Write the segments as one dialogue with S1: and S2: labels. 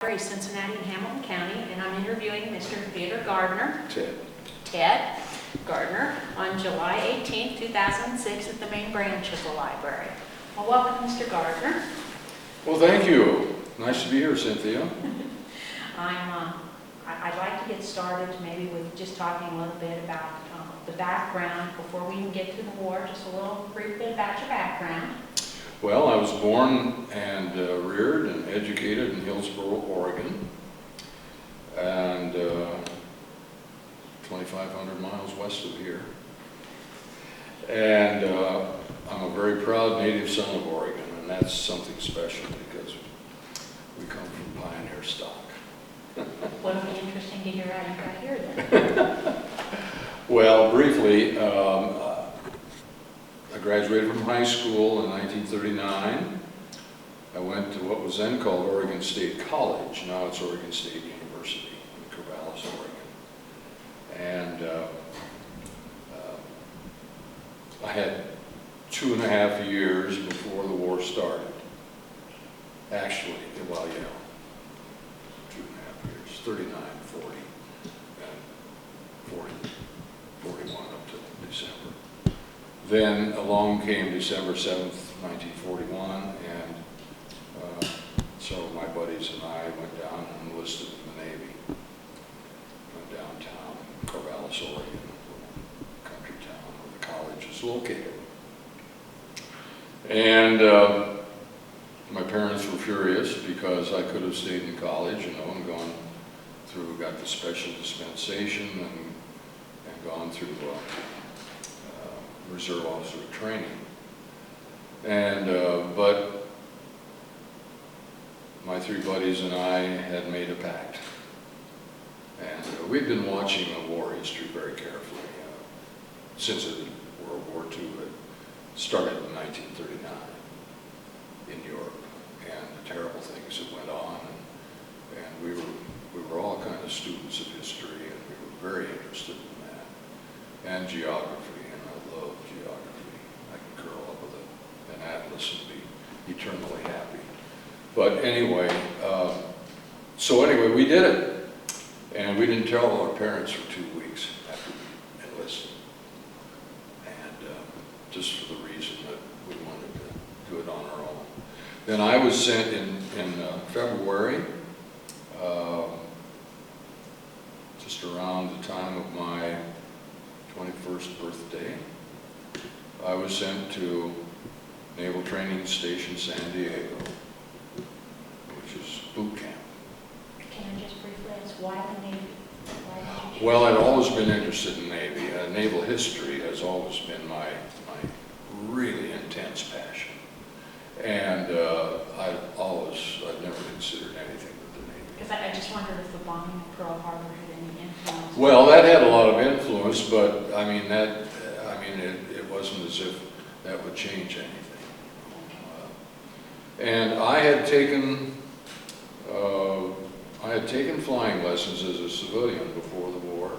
S1: Cincinnati and Hamilton County, and I'm interviewing Mr. Theodore Gardner. Ted Gardner on July 18, 2006 at the main branch of the library. Well, welcome, Mr. Gardner.
S2: Well, thank you. Nice to be here, Cynthia.
S1: I'd like to get started maybe with just talking a little bit about the background before we can get to the war, just a little brief bit about your background.
S2: Well, I was born and reared and educated in Hillsboro, Oregon, and 2,500 miles west of here. And I'm a very proud native son of Oregon, and that's something special because we come from pioneer stock.
S1: Well, it'll be interesting to hear how you got here then.
S2: Well, briefly, I graduated from high school in 1939. I went to what was then called Oregon State College. Now it's Oregon State University in Corvallis, Oregon. And I had 2.5 years before the war started. Actually, well, you know, 2.5 years, 39, 40, and 41 up to December. Then along came December 7th, 1941, and so my buddies and I went down and enlisted in the Navy. Went downtown, Corvallis, Oregon, a country town where the college is located. And my parents were furious because I could have stayed in college, you know, and gone through, got the special dispensation and gone through reserve officer training. And but my three buddies and I had made a pact, and we'd been watching the war history very carefully since World War II had started in 1939 in Europe, and the terrible things that went on, and we were all kind of students of history, and we were very interested in that, and geography, and I love geography. I can curl up with an atlas and be eternally happy. But anyway, we did it, and we didn't tell our parents for 2 weeks after we enlisted, and just for the reason that we wanted to do it on our own. Then I was sent in February, just around the time of my 21st birthday. I was sent to Naval Training Station San Diego, which is boot camp.
S1: Can I just briefly ask why the Navy?
S2: Well, I'd always been interested in Navy. Naval history has always been my really intense passion. And I've never considered anything but the Navy.
S1: Because I just wondered if the bombing of Pearl Harbor had any influence.
S2: Well, that had a lot of influence, but I mean it wasn't as if that would change anything. And I had taken flying lessons as a civilian before the war,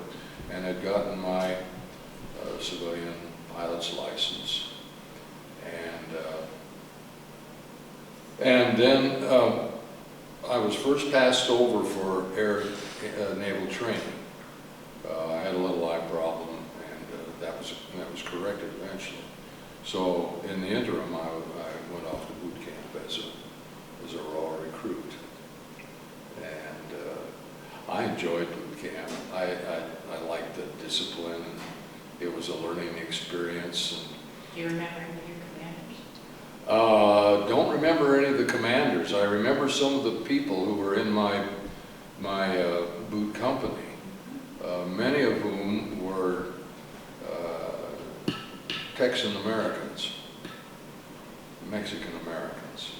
S2: and had gotten my civilian pilot's license, and then I was first passed over for naval training. I had a little eye problem, and that was corrected eventually. So in the interim, I went off to boot camp as a raw recruit, and I enjoyed boot camp. I liked the discipline, and it was a learning experience. And
S1: do you remember any of your commanders?
S2: Don't remember any of the commanders. I remember some of the people who were in my boot company, many of whom were Texan Americans, Mexican Americans.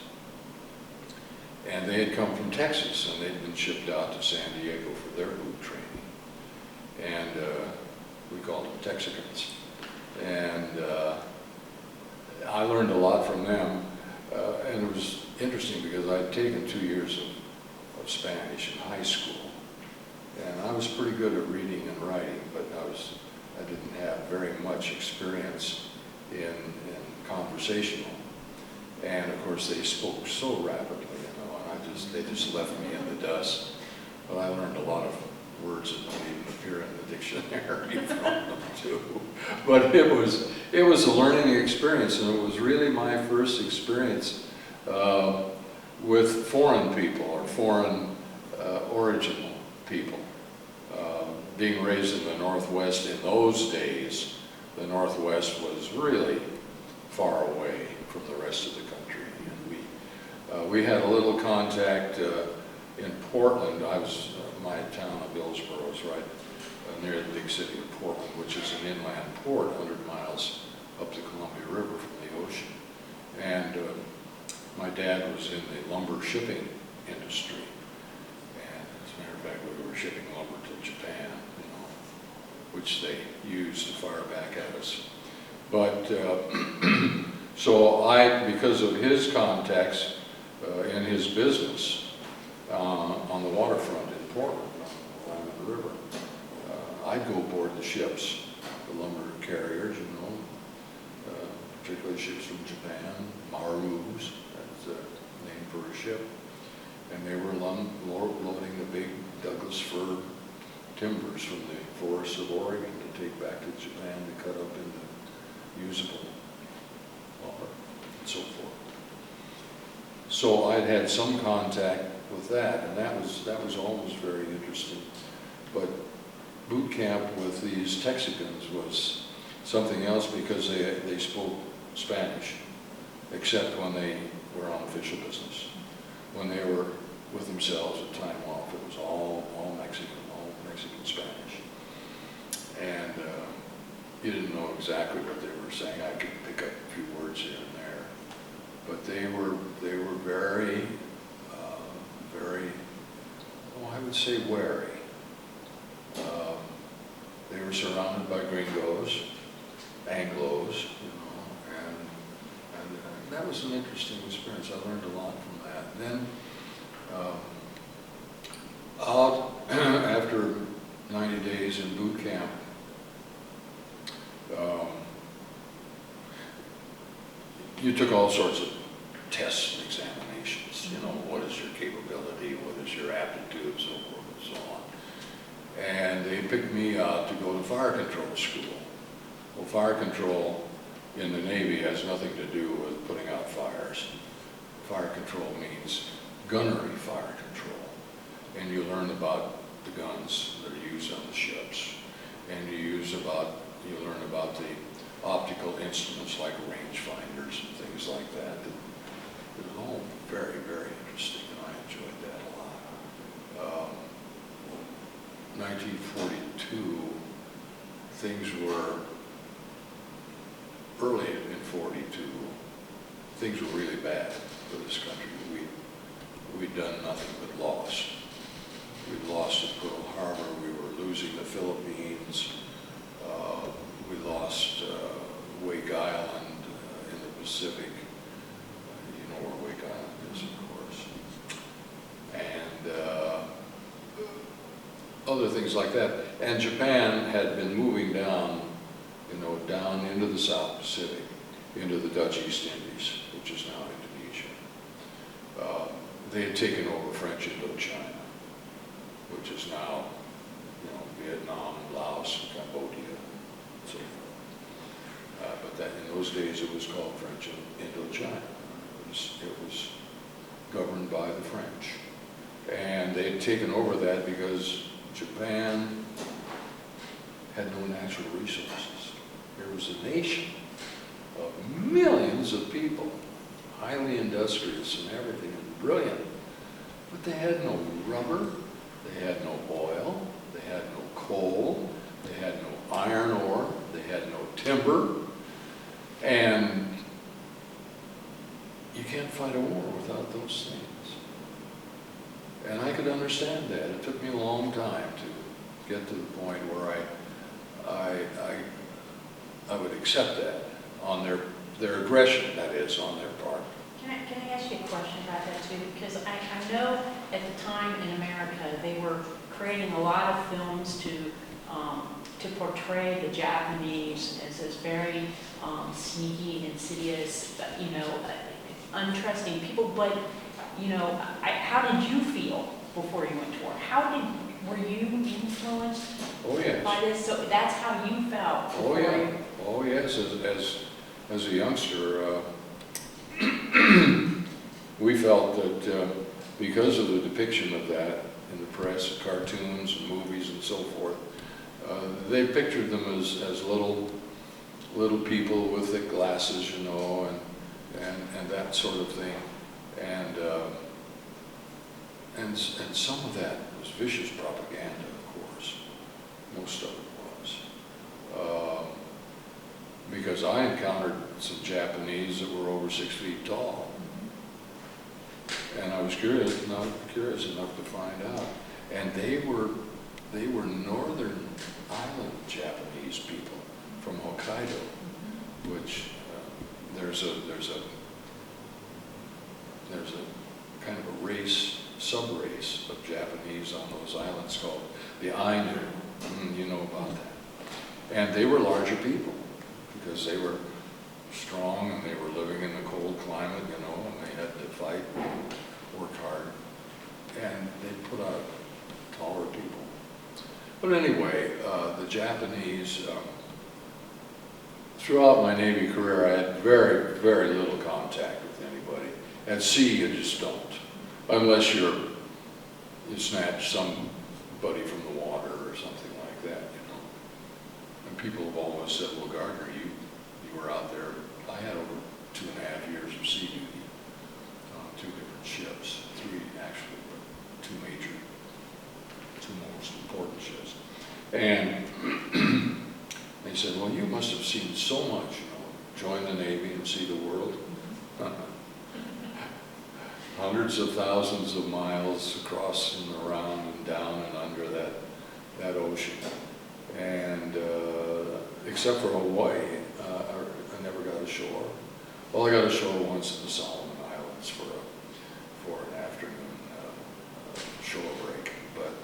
S2: And they had come from Texas, and they'd been shipped out to San Diego for their boot training. And we called them Texicans. And I learned a lot from them. And it was interesting because I'd taken 2 years of Spanish in high school. And I was pretty good at reading and writing, but I didn't have very much experience in conversational. And of course they spoke so rapidly, you know, and they just left me in the dust. But I learned a lot of words that don't even appear in the dictionary from them too. But it was a learning experience, and it was really my first experience with foreign people or foreign original people. Being raised in the Northwest in those days, the Northwest was really far away from the rest of the country. And we had a little contact in Portland. My town of Hillsborough is right near the big city of Portland, which is an inland port 100 miles up the Columbia River from the ocean. And my dad was in the lumber shipping industry. And as a matter of fact, we were shipping lumber to Japan, which they used to fire back at us. But so because of his contacts in his business on the waterfront in Portland, along the river, I'd go aboard the ships, the lumber carriers, particularly ships from Japan, Marus, that's the name for a ship. And they were loading the big Douglas fir timbers from the forests of Oregon to take back to Japan to cut up into usable lumber and so forth. So I'd had some contact with that, and that was always very interesting. But boot camp with these Texicans was something else because they spoke Spanish, except when they were on official business. When they were with themselves at time off, it was all Mexican Spanish. And you didn't know exactly what they were saying. I could pick up a few words here and there. But they were very, I would say wary. They were surrounded by gringos, Anglos, and that was an interesting experience. I learned a lot from that. Then, after 90 days in boot camp, you took all sorts of tests and examinations. What is your capability, what is your aptitude, so forth and so on. And they picked me out to go to fire control school. Well, fire control in the Navy has nothing to do with putting out fires. Fire control means gunnery fire control. And you learn about the guns that are used on the ships. And you learn about the optical instruments like rangefinders and things like that. It was all very, very interesting, and I enjoyed that a lot. 1942, things were, early in 42, things were really bad for this country. We'd done nothing but lost. We'd lost at Pearl Harbor, we were losing the Philippines, we lost Wake Island in the Pacific. You know where Wake Island is, of course. And other things like that. And Japan had been moving down, down into the South Pacific, into the Dutch East Indies, which is now Indonesia. They had taken over French Indochina, which is now, Vietnam, Laos, Cambodia, and so forth. But that in those days it was called French Indochina. It was governed by the French. And they had taken over that because Japan had no natural resources. There was a nation of millions of people, highly industrious and everything, and brilliant, but they had no rubber, they had no oil, they had no coal, they had no iron ore, they had no timber, and you can't fight a war without those things. And I could understand that. It took me a long time to get to the point where I would accept that on their aggression, that is, on their part.
S1: Can I ask you a question about that too? Because I know at the time in America they were creating a lot of films to portray the Japanese as this very sneaky, insidious, untrusting people. But you know, how did you feel before you went to war? Were you influenced
S2: Oh, yes.
S1: by this? So that's how you felt
S2: Oh,
S1: before
S2: yeah.
S1: you...
S2: Oh, yes. As a youngster, we felt that because of the depiction of that in the press, cartoons and movies and so forth, they pictured them as little people with thick glasses, you know, and that sort of thing. And some of that was vicious propaganda, of course. Most of it was. Because I encountered some Japanese that were over 6 feet tall. And I was curious enough to find out. And they were northern island Japanese people from Hokkaido, which there's a kind of a race, sub-race of Japanese on those islands called the Ainu. You know about that. And they were larger people because they were strong and they were living in the cold climate, you know, and they had to fight and work hard. And they put out taller people. But anyway, the Japanese, throughout my Navy career, I had very, very little contact with anybody. At sea, you just don't. Unless you snatch somebody from the water or something like that, you know. And people have always said, well, Gardner, you were out there. I had over 2.5 years of sea duty on 2 different ships, 3 actually, but 2 most important ships. And they said, well, you must have seen so much, you know, join the Navy and see the world. Hundreds of thousands of miles across and around and down and under that ocean. And except for Hawaii, I never got ashore. Well, I got ashore once in the Solomon Islands for an afternoon shore break. But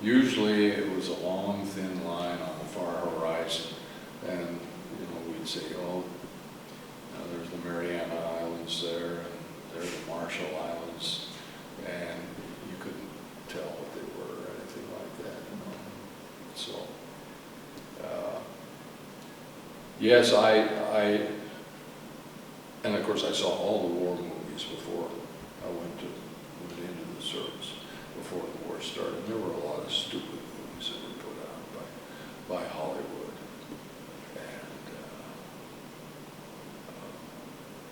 S2: usually it was a long, thin line on the far horizon. And, you know, we'd say, oh, there's the Mariana Islands there, and there's the Marshall Islands, and you couldn't tell what they were or anything like that, you know. So, yes, and of course I saw all the war movies before I went into the service, before the war started. There were a lot of stupid movies that were put out by Hollywood, and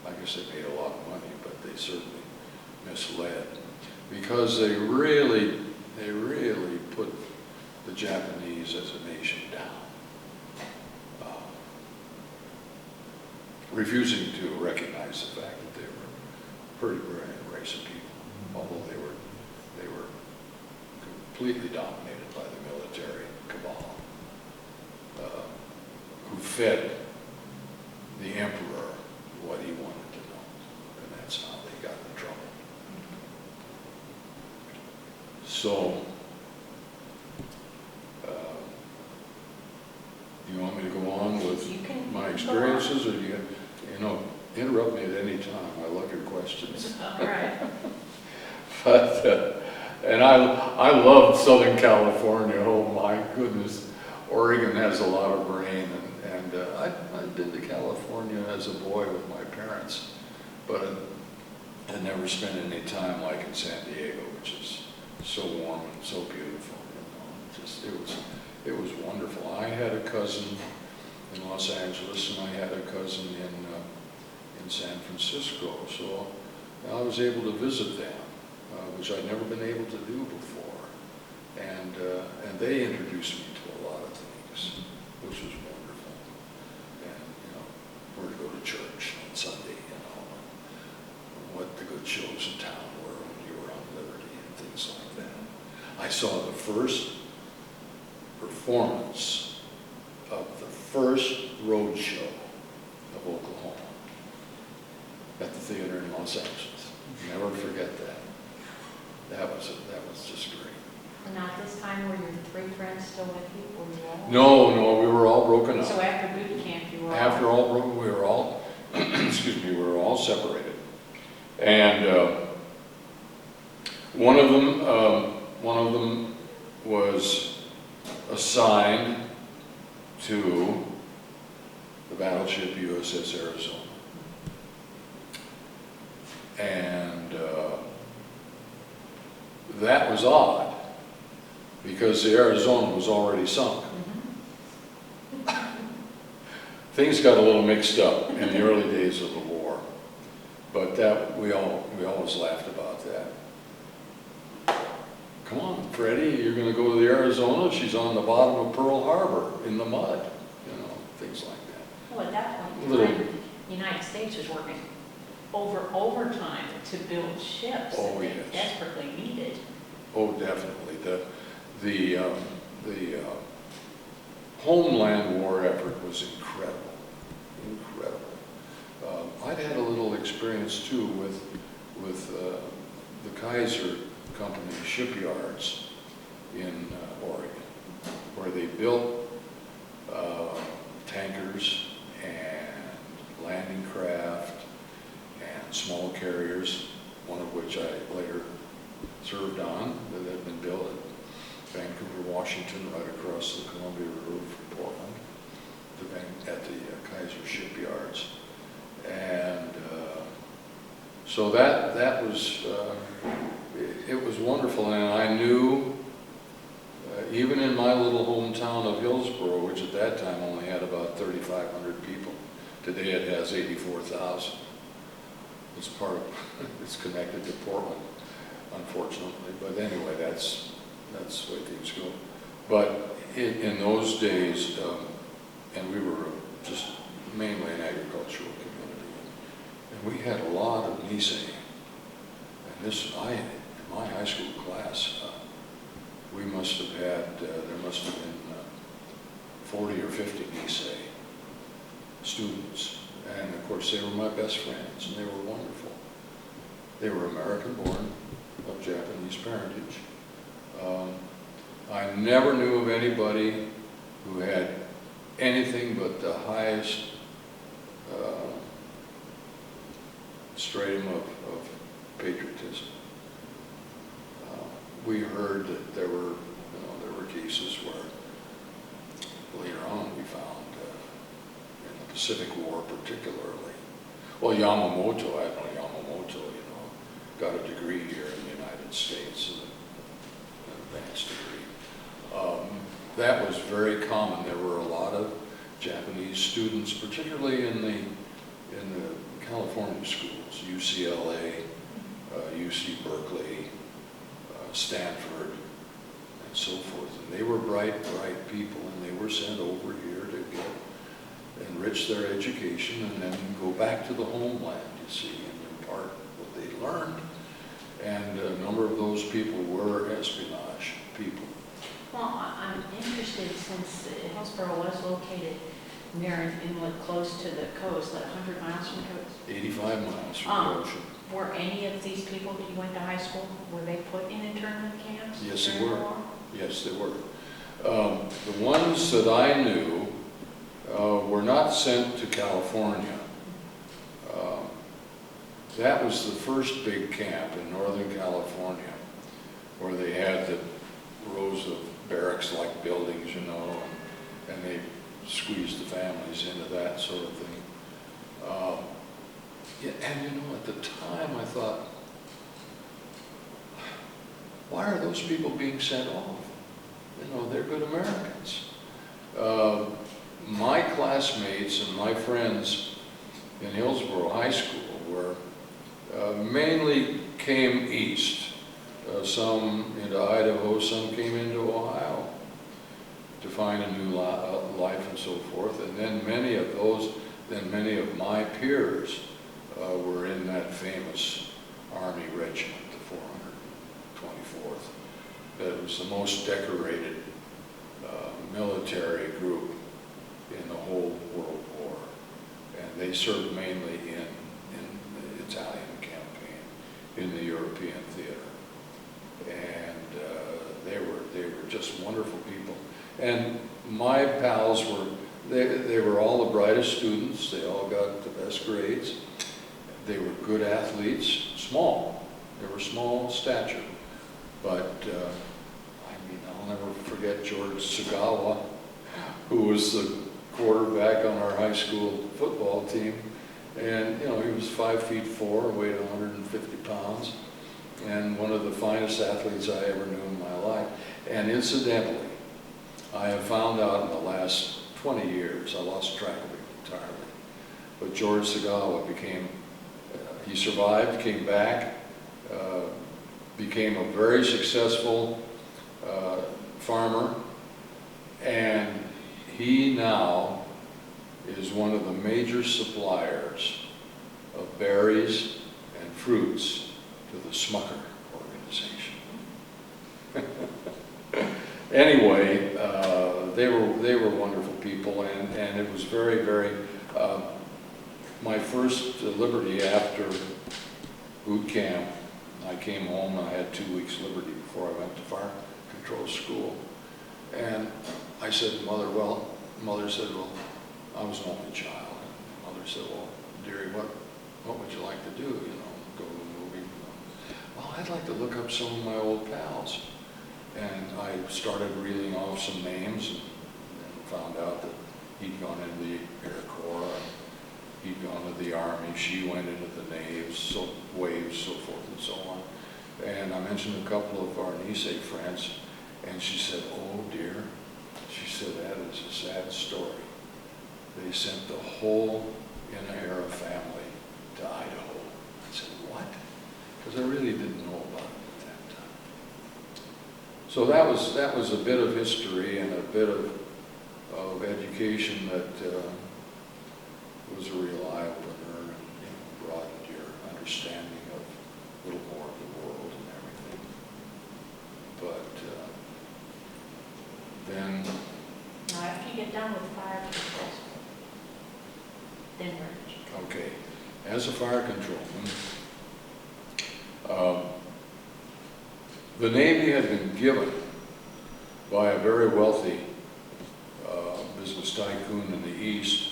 S2: I guess they made a lot of money, but they certainly misled, because they really put the Japanese as a nation down, refusing to recognize the fact that they were a pretty brilliant race of people, although they were completely dominated by the military cabal, who fed the emperor what he wanted to know, and that's how they got in trouble. So, you want me to go on with my experiences, or do you know, interrupt me at any time. I love your questions.
S1: All right.
S2: But, and I love Southern California. Oh my goodness. Oregon has a lot of rain, and I've been to California as a boy with my parents, but I never spent any time like in San Diego, which is so warm and so beautiful. You know, just it was wonderful. I had a cousin in Los Angeles, and I had a cousin in San Francisco, so I was able to visit them, which I'd never been able to do before, and they introduced me to a lot of things, which was wonderful. And you know, where to go to church on Sunday, you know, what the good shows in town were when you were on Liberty and things like that. I saw the first performance of the first road show of Oklahoma at the theater in Los Angeles. Never forget that. That was just great.
S1: And at this time, were your 3 friends still with you? Were you all?
S2: No, we were all broken up.
S1: So after boot camp, you were
S2: After all broken, we were all, excuse me, we were all separated. And One of them was assigned to the battleship USS Arizona. And that was odd, because the Arizona was already sunk. Things got a little mixed up in the early days of the war, but that we always laughed about that. Come on, Freddie, you're going to go to the Arizona? She's on the bottom of Pearl Harbor in the mud, things like that.
S1: Well, at that point in time, the United States was working overtime to build ships that they desperately needed.
S2: Oh, definitely. The Homeland War effort was incredible. I'd had a little experience too with the Kaiser Company shipyards in Oregon, where they built tankers and landing craft and small carriers, one of which I later served on, that had been built at Vancouver, Washington, right across the Columbia River from Portland, at the Kaiser shipyards. And so that was, it was wonderful, and I knew, even in my little hometown of Hillsboro, which at that time only had about 3,500 people, today it has 84,000. It's it's connected to Portland, unfortunately, but anyway, that's the way things go. But in those days, and we were just mainly an agricultural community, and we had a lot of Nisei. And in my high school class, we must have had, there must have been 40 or 50 Nisei students. And of course, they were my best friends, and they were wonderful. They were American-born, of Japanese parentage. I never knew of anybody who had anything but the highest stratum of patriotism. We heard that there were cases where later on we found in the Pacific War particularly. Well, Yamamoto, Admiral Yamamoto, got a degree here in the United States, an advanced degree. That was very common. There were a lot of Japanese students, particularly in the California schools, UCLA, UC Berkeley, Stanford, and so forth. And they were bright people, and they were sent over here to enrich their education and then go back to the homeland, you see, and impart what they learned. And a number of those people were espionage people.
S1: Well, I'm interested, since Hillsboro was located near inlet close to the coast, like 100 miles from the coast.
S2: 85 miles from the ocean.
S1: Were any of these people that you went to high school, were they put in internment camps?
S2: Yes, they were. Yes, they were. The ones that I knew were not sent to California. That was the first big camp in Northern California, where they had the rows of barracks-like buildings, and they squeezed the families into that sort of thing. And at the time I thought, why are those people being sent off? They're good Americans. My classmates and my friends in Hillsboro High School were mainly came east. Some into Idaho, some came into Ohio to find a new life and so forth. And then many of my peers were in that famous Army regiment, the 424th. That was the most decorated military group in the whole World War. And they served mainly in the Italian campaign, in the European theater. And they were just wonderful people. And my pals they were all the brightest students. They all got the best grades. They were good athletes, small. They were small in stature, But, I mean, I'll never forget George Sagawa, who was the quarterback on our high school football team. And, you know, he was 5'4", weighed 150 pounds, and one of the finest athletes I ever knew in my life. And incidentally, I have found out in the last 20 years, I lost track of it entirely, but George Sagawa became, he survived, came back, became a very successful farmer, and he now is one of the major suppliers of berries and fruits to the Smucker organization. Anyway, they were wonderful people, and it was very, very, my first liberty after boot camp, I came home and I had 2 weeks liberty before I went to fire control school. And I said to Mother, well, Mother said, well, I was an only child. And Mother said, well, dearie, what would you like to do, you know, go to a movie? Well, I'd like to look up some of my old pals. And I started reeling off some names and found out that he'd gone into the Air Corps, and he'd gone to the Army, she went into the Waves, so forth and so on. And I mentioned a couple of our Nisei friends, and she said, oh dear, she said, that is a sad story. They sent the whole Inahara family to Idaho. I said, what? Because I really didn't know about it at that time. So that was a bit of history and a bit of education that was a real eye-opener, and, you know, broadened your understanding of a little more of the world and everything. But then...
S1: Now, after you get done with fire control, then merge.
S2: Okay. As a fire controlman, the Navy had been given by a very wealthy business tycoon in the East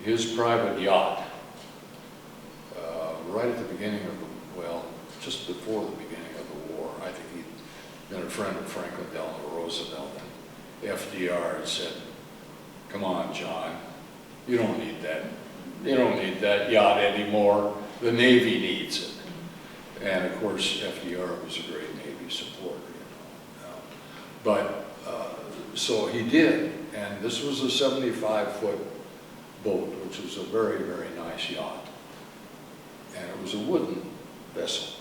S2: his private yacht right at the beginning of just before the beginning of the war. I think he'd been a friend of Franklin Delano Roosevelt, and FDR had said, come on, John, you don't need that. You don't need that yacht anymore. The Navy needs it. And of course, FDR was a great Navy supporter, you know. But so he did, and this was a 75-foot boat, which was a very, very nice yacht. And it was a wooden vessel.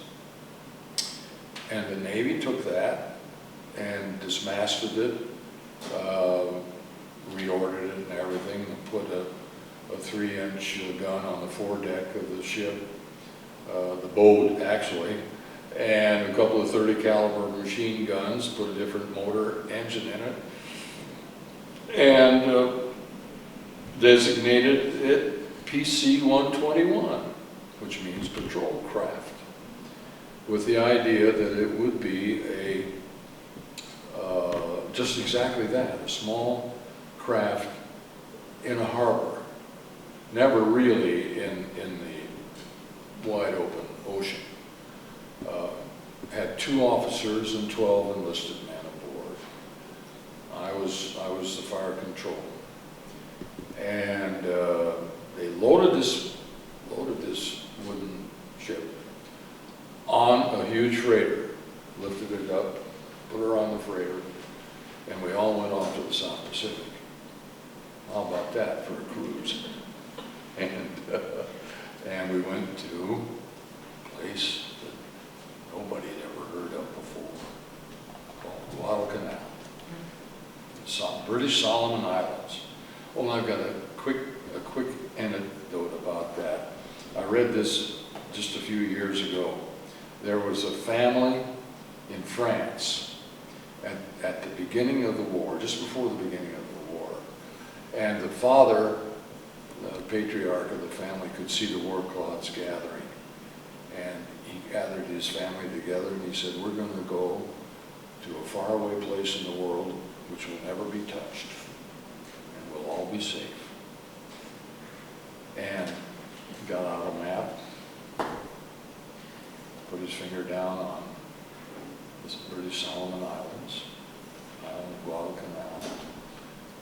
S2: And the Navy took that and dismasted it, reordered it and everything, and put a 3-inch gun on the foredeck of the ship, the boat actually, and a couple of 30 caliber machine guns, put a different motor engine in it, and designated it PC-121, which means patrol craft, with the idea that it would be a, just exactly that, a small craft in a harbor, never really in the wide open ocean. Had 2 officers and 12 enlisted men aboard. I was the fire control. And they loaded this wooden ship on a huge freighter, lifted it up, put her on the freighter, and we all went off to the South Pacific. How about that for a cruise? And we went to a place that nobody had ever heard of before, called Guadalcanal, British Solomon Islands. Well, I've got a quick anecdote about that. I read this just a few years ago. There was a family in France at the beginning of the war, just before the beginning of the war, and the father, the patriarch of the family, could see the war clouds gathering, and he gathered his family together and he said, we're going to go to a faraway place in the world which will never be touched, and we'll all be safe. And he got out a map, put his finger down on the the British Solomon Islands, Guadalcanal,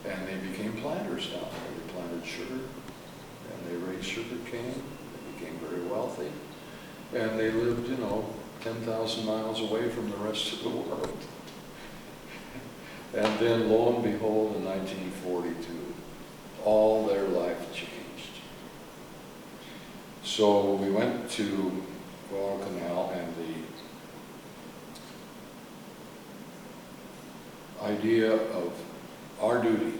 S2: and they became planters down there. They planted sugar, and they raised sugar cane. They became very wealthy, and they lived, 10,000 miles away from the rest of the world. And then, lo and behold, in 1942, all their life changed. So we went to Guadalcanal, and the idea of our duty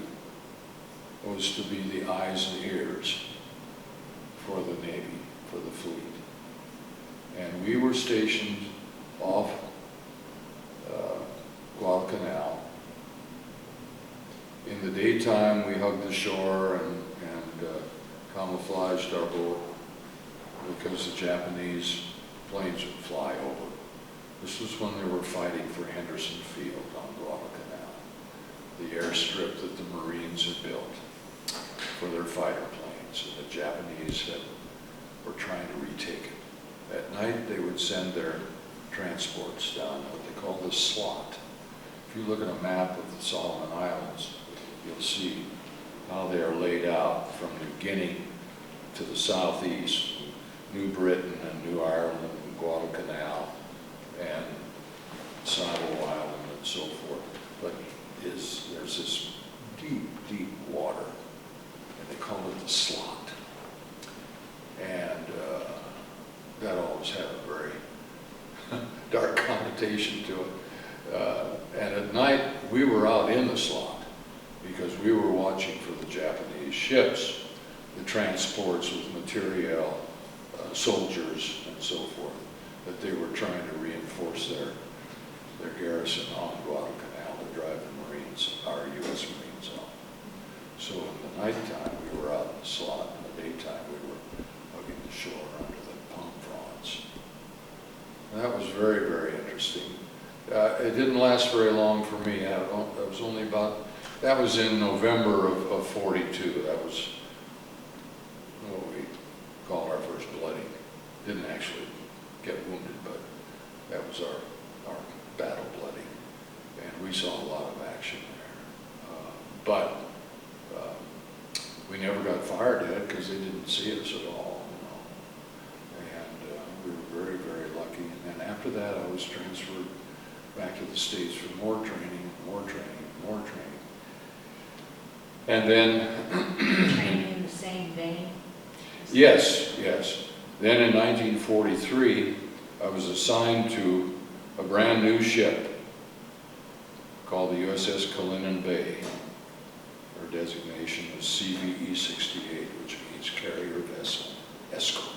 S2: was to be the eyes and ears for the Navy, for the fleet. And we were stationed off Guadalcanal. In the daytime, we hugged the shore and camouflaged our boat because the Japanese planes would fly over. This was when they were fighting for Henderson Field on Guadalcanal, the airstrip that the Marines had built for their fighter planes, and the Japanese were trying to retake it. At night, they would send their transports down what they call the slot. If you look at a map of the Solomon Islands, you'll see how they are laid out from New Guinea to the southeast, New Britain and New Ireland and Guadalcanal and Savo Island and so forth. But there's this deep, deep water, and they call it the slot. And that always had a very dark connotation to it. And at night, we were out in the slot because we were watching for the Japanese ships, the transports with materiel, soldiers, and so forth, that they were trying to reinforce their garrison on Guadalcanal to drive the Marines, our U.S. Marines on. So in the nighttime, we were out in the slot. In the daytime, we were hugging the shore under the palm fronds. And that was very, very interesting. It didn't last very long for me. That was in November of 42. That was what we call our first bloody. Didn't actually get wounded, but that was our battle bloody. And we saw a lot of action there. But we never got fired at it because they didn't see us at all. And we were very, very lucky. And then after that, I was transferred back to the States for more training, more training, more training. And then
S1: Training in the same vein?
S2: Yes, yes. Then in 1943, I was assigned to a brand new ship called the USS Kalinin Bay. Her designation was CVE-68, which means Carrier Vessel Escort.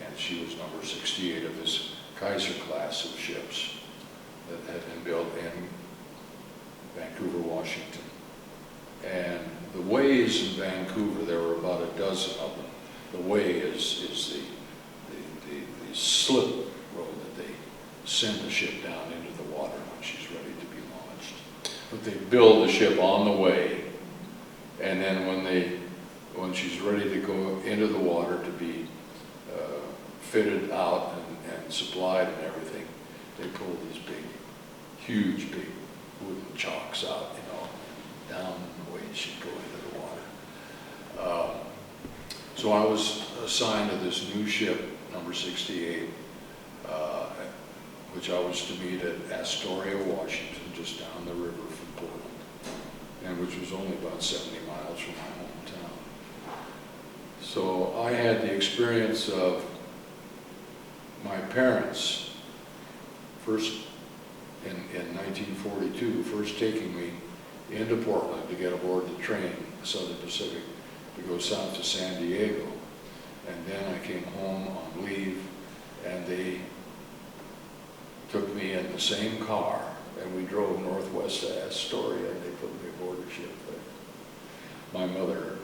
S2: And she was number 68 of this Kaiser class of ships that had been built in Vancouver, Washington. And the ways in Vancouver, there were about a dozen of them. The way is the slip road that they send the ship down into the water when she's ready to be launched. But they build the ship on the way, and then when she's ready to go into the water to be fitted out and supplied and everything, they pull these big, huge, big wooden chocks out, down the way she'd go into the water. So I was assigned to this new ship, number 68, which I was to meet at Astoria, Washington, just down the river from Portland, and which was only about 70 miles from my hometown. So I had the experience of my parents, first in 1942, first taking me into Portland to get aboard the train, the Southern Pacific, to go south to San Diego. And then I came home on leave, and they took me in the same car, and we drove northwest to Astoria, and they put me aboard the ship there. My mother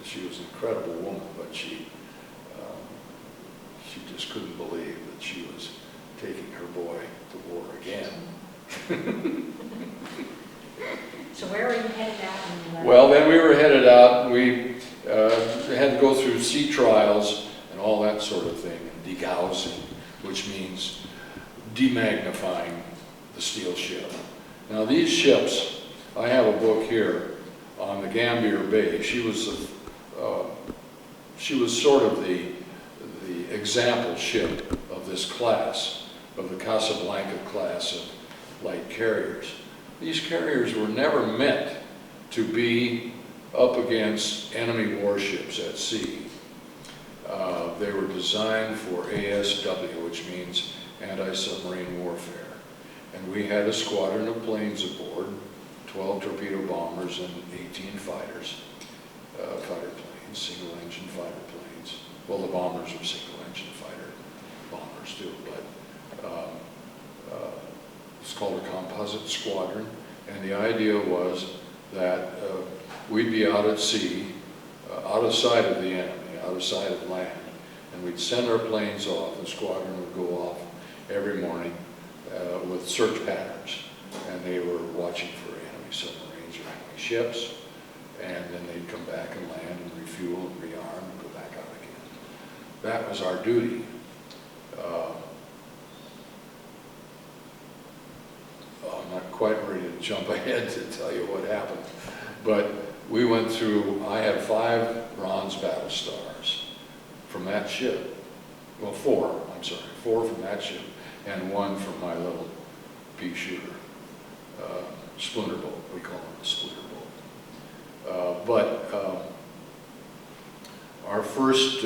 S2: she was an incredible woman, but she just couldn't believe that she was taking her boy to war again.
S1: So where were you headed out when you left?
S2: Well, then we were headed out. We had to go through sea trials and all that sort of thing, and degausing. which means demagnifying the steel ship. Now these ships, I have a book here on the Gambier Bay. She was sort of the example ship of this class, of the Casablanca class of light carriers. These carriers were never meant to be up against enemy warships at sea. They were designed for ASW, which means anti-submarine warfare. And we had a squadron of planes aboard, 12 torpedo bombers and 18 fighters, fighter planes, single-engine fighter planes. Well, the bombers were single-engine fighter bombers too, but it's called a composite squadron. And the idea was that we'd be out at sea, out of sight of the enemy, out of sight of land, and we'd send our planes off. The squadron would go off every morning with search patterns, and they were watching for enemy submarines or enemy ships, and then they'd come back and land and refuel and rearm and go back out again. That was our duty. I'm not quite ready to jump ahead to tell you what happened, but we went through, I had 5 bronze battle stars from that ship. Well, 4 from that ship, and 1 from my little pea shooter, splinter boat. We call it a splinter boat. But our first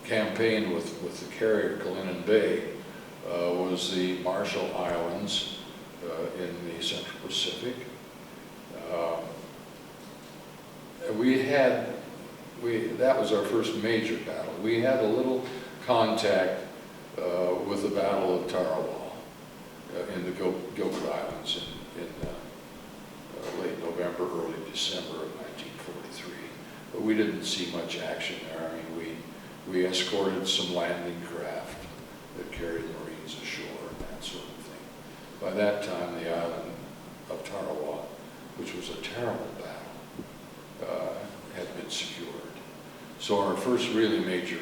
S2: campaign with the carrier Kalinin Bay was the Marshall Islands in the Central Pacific. That was our first major battle. We had a little contact with the Battle of Tarawa in the Gilbert Islands in late November, early December of 1943. But we didn't see much action there. I mean, we escorted some landing craft that carried Marines ashore and that sort of thing. By that time, the island of Tarawa, which was a terrible battle, had been secured. So our first really major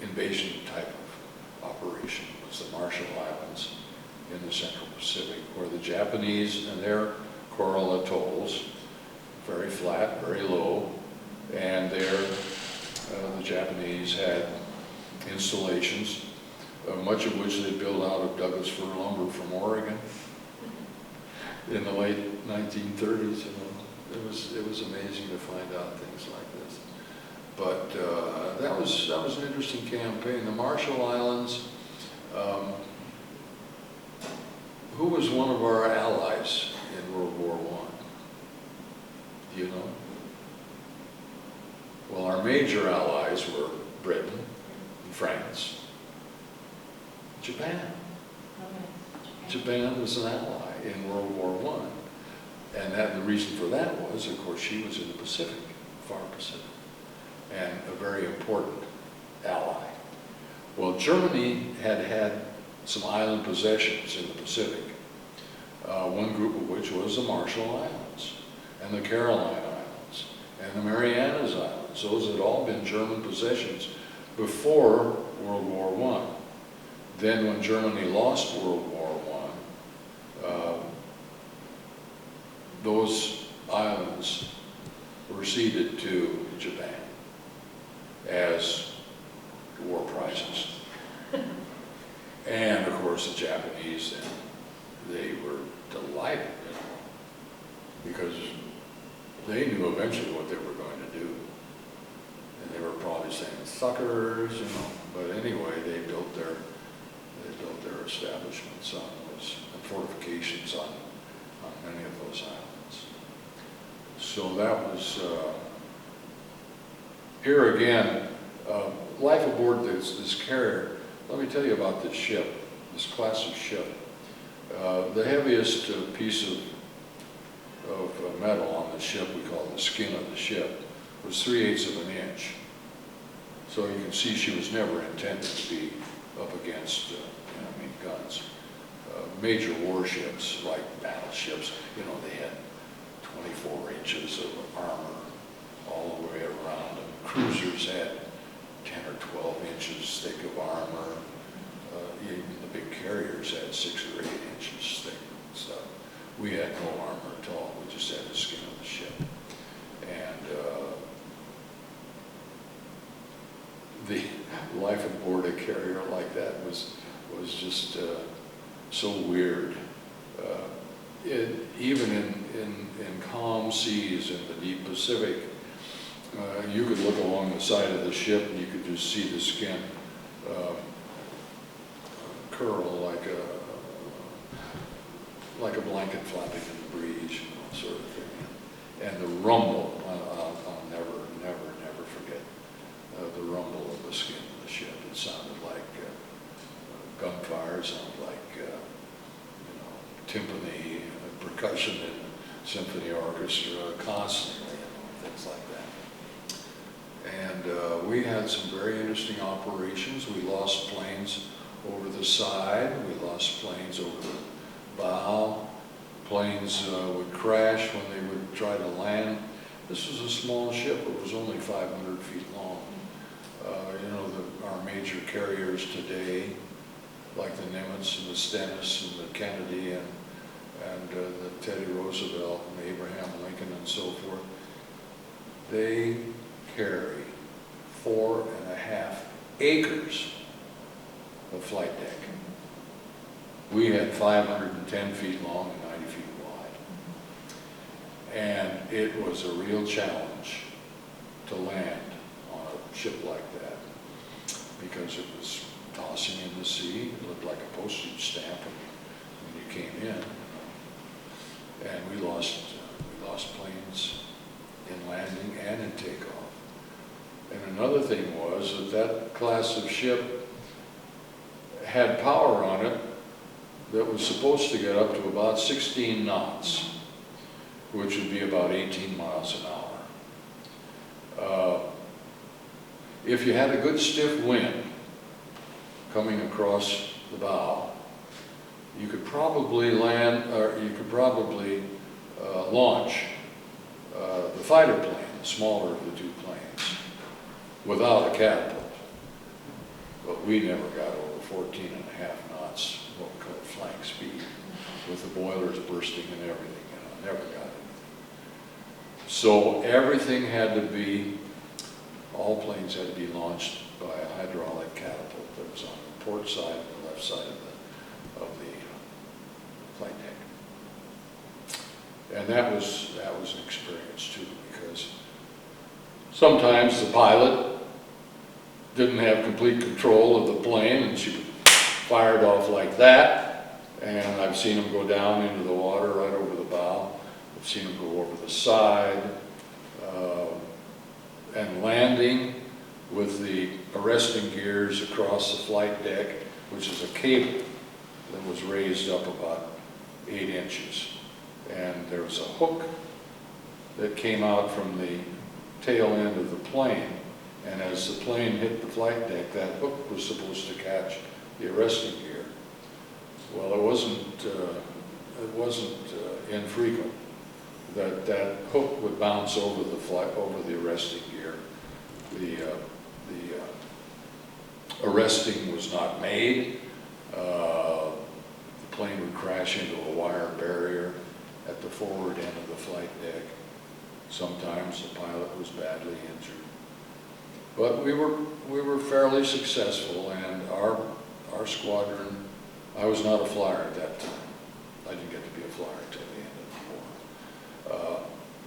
S2: invasion type of operation was the Marshall Islands in the Central Pacific, where the Japanese and their coral atolls, very flat, very low, and there the Japanese had installations, much of which they built out of Douglas fir lumber from Oregon in the late 1930s. You know, it was amazing to find out things like this. But that was an interesting campaign. The Marshall Islands. Who was one of our allies in World War I? Do you know? Well, our major allies were Britain, and France, Japan. Japan was an ally in World War I. And the reason for that was, of course, she was in the Pacific, far Pacific, and a very important ally. Well, Germany had some island possessions in the Pacific, one group of which was the Marshall Islands, and the Caroline Islands, and the Marianas Islands. Those had all been German possessions before World War I. Then when Germany lost World War I, those islands were ceded to Japan as war prizes. And of course the Japanese, they were delighted, you know, because they knew eventually what they were going to do. And they were probably saying, suckers, you know, but anyway, they built their establishments on those, and fortifications on many of those islands. So that was, here again, life aboard this carrier. Let me tell you about this ship, this class of ship. The heaviest piece of metal on the ship, we call the skin of the ship, was 3/8 of an inch. So you can see she was never intended to be up against enemy guns. Major warships, like battleships, you know, they had 24 inches of armor all the way around them. Cruisers had 10 or 12 inches thick of armor. Even the big carriers had 6 or 8 inches thick stuff. We had no armor at all. We just had the skin of the ship. And the life aboard a carrier like that was just so weird. Even in calm seas in the deep Pacific, you could look along the side of the ship and you could just see the skin curl like a blanket flapping in the breeze, sort of thing. And the rumble, I'll never forget the rumble of the skin of the ship. It sounded like gunfire, it sounded like timpani, percussion in a symphony orchestra constantly, things like that. And we had some very interesting operations. We lost planes over the side, we lost planes over the bow. Planes would crash when they would try to land. This was a small ship, it was only 500 feet long. Our major carriers today, like the Nimitz and the Stennis and the Kennedy and the Teddy Roosevelt and Abraham Lincoln and so forth, they carry 4.5 acres of flight deck. We had 510 feet long and 90 feet wide. And it was a real challenge to land on a ship like that because it was tossing in the sea. It looked like a postage stamp when you came in. And we lost planes in landing and in takeoff. And another thing was that class of ship had power on it that was supposed to get up to about 16 knots, which would be about 18 miles an hour. If you had a good stiff wind coming across the bow, you could probably launch the fighter plane, the smaller of the two planes, without a catapult. But we never got over 14.5 knots, what we call flank speed, with the boilers bursting and everything, never got it. So everything had to be, all planes had to be launched by a hydraulic catapult that was on the port side and the left side of the flight deck. And that was an experience too, because sometimes the pilot didn't have complete control of the plane and she fired off like that, and I've seen them go down into the water right over the bow. I've seen them go over the side, and landing with the arresting gears across the flight deck, which is a cable that was raised up about 8 inches. And there was a hook that came out from the tail end of the plane, and as the plane hit the flight deck, that hook was supposed to catch the arresting gear. Well, it wasn't infrequent that hook would bounce over the arresting gear. The arresting was not made. The plane would crash into a wire barrier at the forward end of the flight deck. Sometimes the pilot was badly injured. But we were fairly successful, and our squadron, I was not a flyer at that time. I didn't get to be a flyer until the end of the war.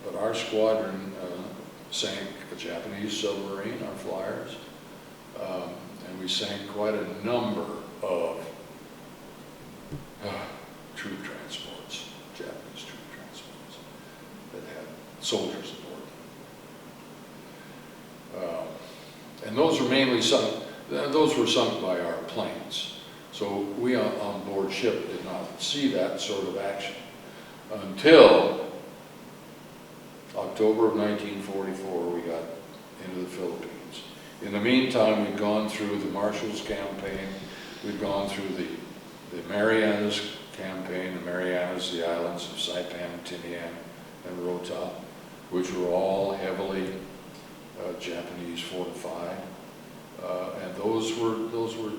S2: But our squadron sank a Japanese submarine, our flyers, and we sank quite a number of troop transports, Japanese troop transports, that had soldiers aboard. And those were mainly sunk, those were sunk by our planes. So we on board ship did not see that sort of action until October of 1944, we got into the Philippines. In the meantime, we'd gone through the Marshall's campaign, we'd gone through the Marianas campaign, the Marianas, the islands of Saipan, Tinian, and Rota, which were all heavily Japanese fortified. And those were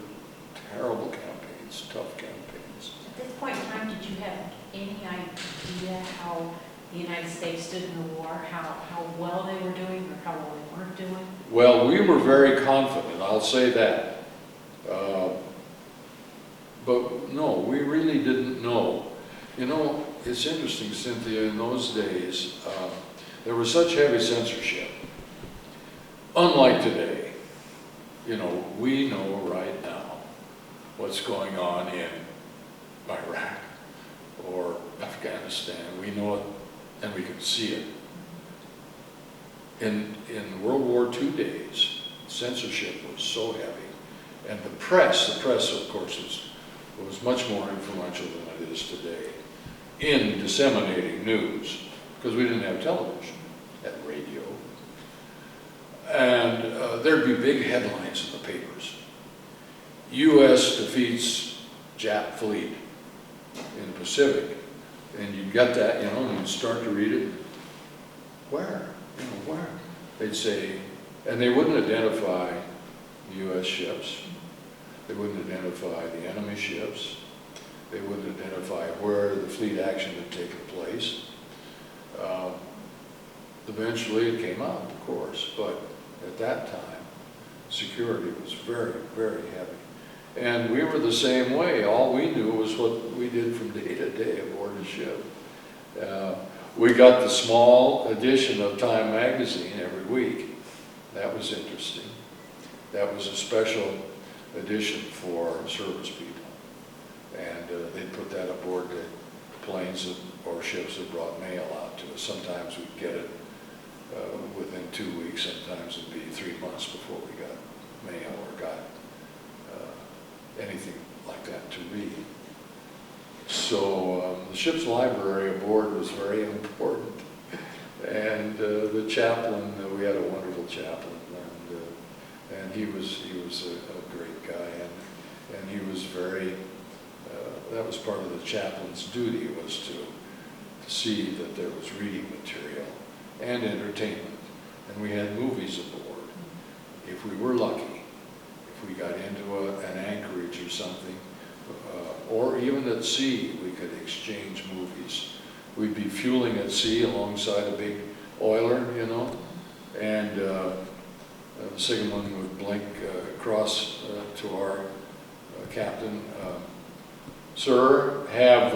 S2: terrible campaigns, tough campaigns.
S1: At this point in time, did you have any idea how the United States stood in the war, how well they were doing or how well they weren't doing?
S2: Well, we were very confident, I'll say that. But no, we really didn't know. You know, it's interesting, Cynthia, in those days, there was such heavy censorship. Unlike today, you know, we know right now what's going on in Iraq or Afghanistan. We know it and we can see it. In World War II days, censorship was so heavy. And the press, of course, was much more influential than it is today in disseminating news, because we didn't have television, had radio. And there'd be big headlines in the papers. U.S. defeats Jap fleet in the Pacific. And you'd get that, you know, and you'd start to read it. Where? You know, where? They'd say, and they wouldn't identify U.S. ships. They wouldn't identify the enemy ships. They wouldn't identify where the fleet action had taken place. Eventually it came out, of course, but at that time, security was very, very heavy. And we were the same way. All we knew was what we did from day to day aboard the ship. We got the small edition of Time magazine every week. That was interesting. That was a special edition for service people. And they'd put that aboard the planes or ships that brought mail out to us. Sometimes we'd get it within 2 weeks. Sometimes it'd be 3 months before we got mail or got anything like that to read. So the ship's library aboard was very important. And the chaplain, we had a wonderful chaplain, and he was a great guy, and he was very, that was part of the chaplain's duty, was to see that there was reading material and entertainment. And we had movies aboard. If we were lucky, if we got into an anchorage or something, or even at sea, we could exchange movies. We'd be fueling at sea alongside a big oiler, you know, and the signalman would blink across to our captain, "Sir, have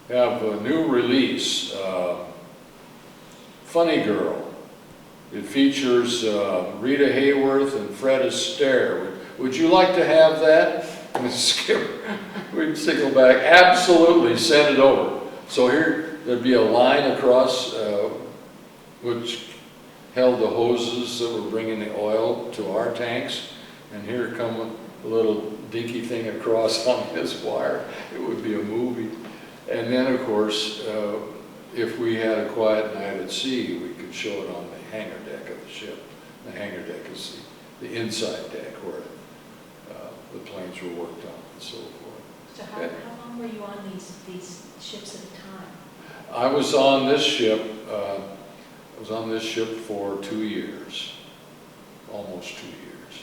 S2: a new release, Funny Girl. It features Rita Hayworth and Fred Astaire. Would you like to have that?" And the skipper, we'd signal back, "Absolutely, send it over." So here, there'd be a line across which held the hoses that were bringing the oil to our tanks. And here come a little dinky thing across on this wire. It would be a movie. And then, of course, if we had a quiet night at sea, we could show it on the hangar deck of the ship. The hangar deck is the inside deck where the planes were worked on and so forth.
S1: So how long were you on these ships at a time?
S2: I was on this ship. For 2 years, almost 2 years.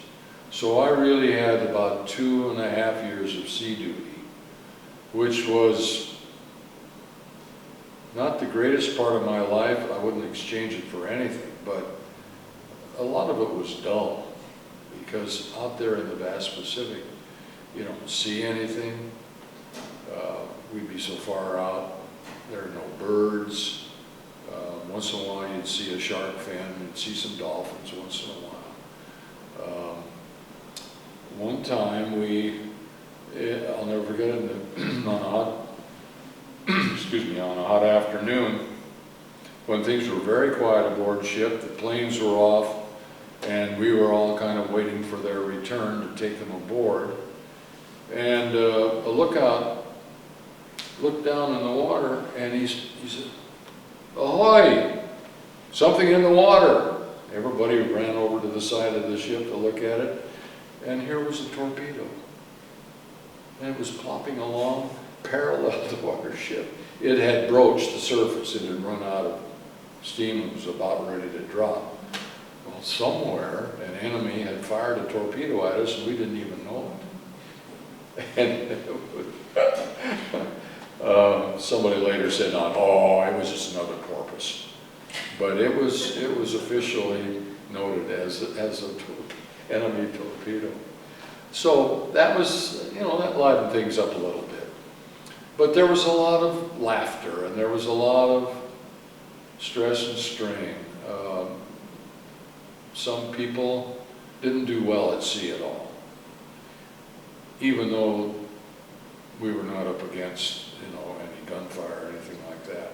S2: So I really had about 2.5 years of sea duty, which was not the greatest part of my life. I wouldn't exchange it for anything, but a lot of it was dull, because out there in the vast Pacific, you don't see anything. We'd be so far out, there are no birds. Once in a while you'd see a shark fin, you'd see some dolphins once in a while. One time I'll never forget it, on a hot afternoon, when things were very quiet aboard ship, the planes were off, and we were all kind of waiting for their return to take them aboard. And a lookout looked down in the water, and he said, "Ahoy! Something in the water." Everybody ran over to the side of the ship to look at it, and here was a torpedo. And it was plopping along parallel to our ship. It had broached the surface. It had run out of steam and was about ready to drop. Well, somewhere an enemy had fired a torpedo at us and we didn't even know it. And somebody later said, "Oh, it was just another porpoise," but it was officially noted as an enemy torpedo. So that was, that livened things up a little bit. But there was a lot of laughter and there was a lot of stress and strain. Some people didn't do well at sea at all, even though we were not up against, any gunfire or anything like that.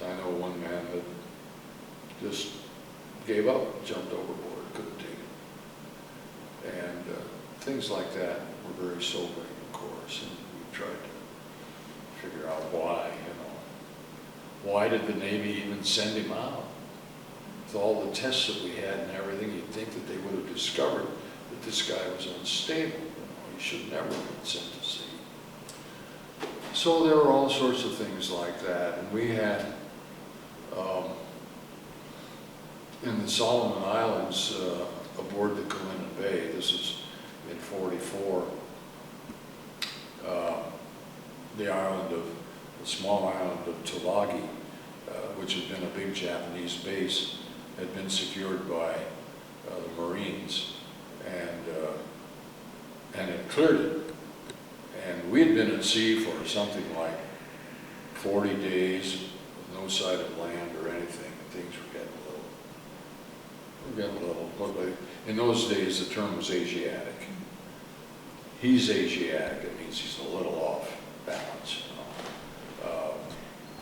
S2: I know one man that just gave up, jumped overboard, couldn't take it. And things like that were very sobering, of course, and we tried to figure out why, Why did the Navy even send him out? With all the tests that we had and everything, you'd think that they would have discovered that this guy was unstable. He should never have been sent to sea. So there were all sorts of things like that. And we had, in the Solomon Islands, aboard the Kalinin Bay, this is in '44, the small island of Tulagi, which had been a big Japanese base, had been secured by the Marines, and it cleared it. And we had been at sea for something like 40 days with no sight of land or anything, and things were getting a little, in those days the term was Asiatic. He's Asiatic, it means he's a little off balance.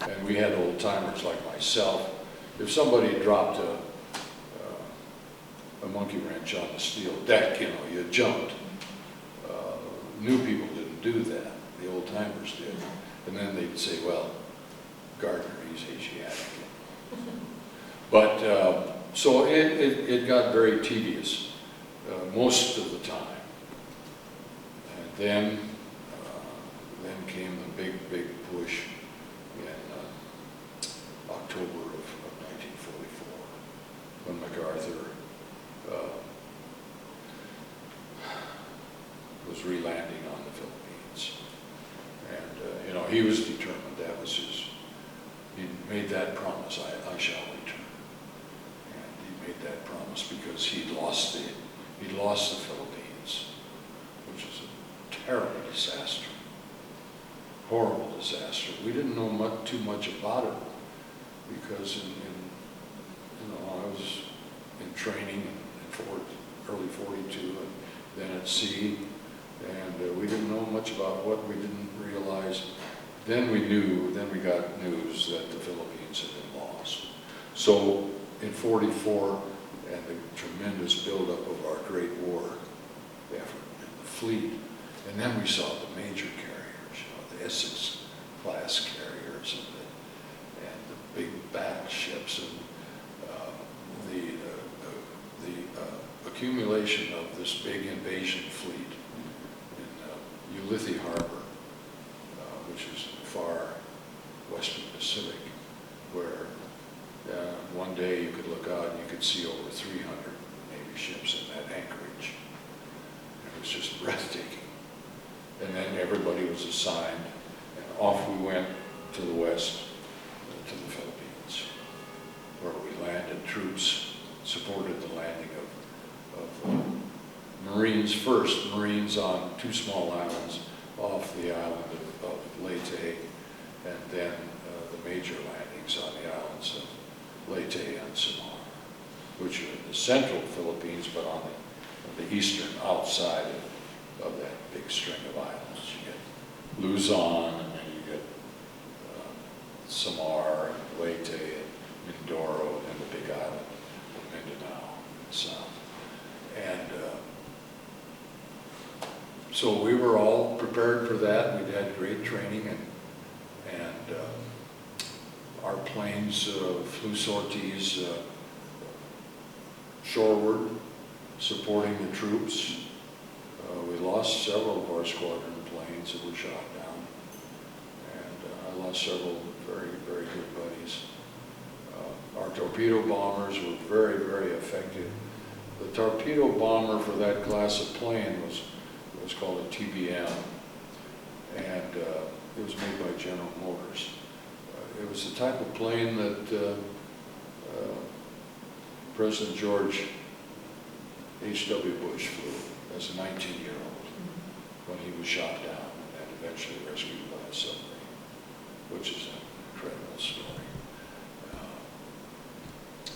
S2: And we had old timers like myself. If somebody dropped a monkey wrench on the steel deck, you jumped. New people didn't do that. The old timers did. And then they'd say, well, Gardner, he's Asiatic. But so it got very tedious most of the time. And then came the big push in October of 1944, when MacArthur was relanding on the Philippines. And, he was determined. That was he made that promise, I shall return. And he made that promise because he'd lost the Philippines, which was a terrible disaster, horrible disaster. We didn't know too much about it because I was in training in early '42 and then at sea, and we didn't know much about what we didn't realize. Then we got news that the Philippines had been lost. So in '44, and the tremendous buildup of our Great War effort and the fleet, and then we saw the major carriers, the Essex class carriers and the big battleships, and the accumulation of this big invasion fleet in Ulithi Harbor, which is far western Pacific, where one day you could look out and you could see over 300 Navy ships in that anchorage. It was just breathtaking. And then everybody was assigned, and off we went to the west, to the Philippines, where we landed. Troops supported the landing of Marines first. Marines on two small islands off the island of Leyte, and then the major landings on the islands of Leyte and Samar, which are in the central Philippines, but on the eastern outside of that big string of islands. You get Luzon, and then you get Samar, and Leyte, and Mindoro, and then the big island of Mindanao in the south. And so we were all prepared for that. We'd had great training, and our planes flew sorties shoreward, supporting the troops. We lost several of our squadron planes that were shot down, and I lost several very, very good buddies. Our torpedo bombers were very, very effective. The torpedo bomber for that class of plane was called a TBM, and it was made by General Motors. It was the type of plane that President George H.W. Bush flew as a 19-year-old when he was shot down and eventually rescued by a submarine, which is an incredible story.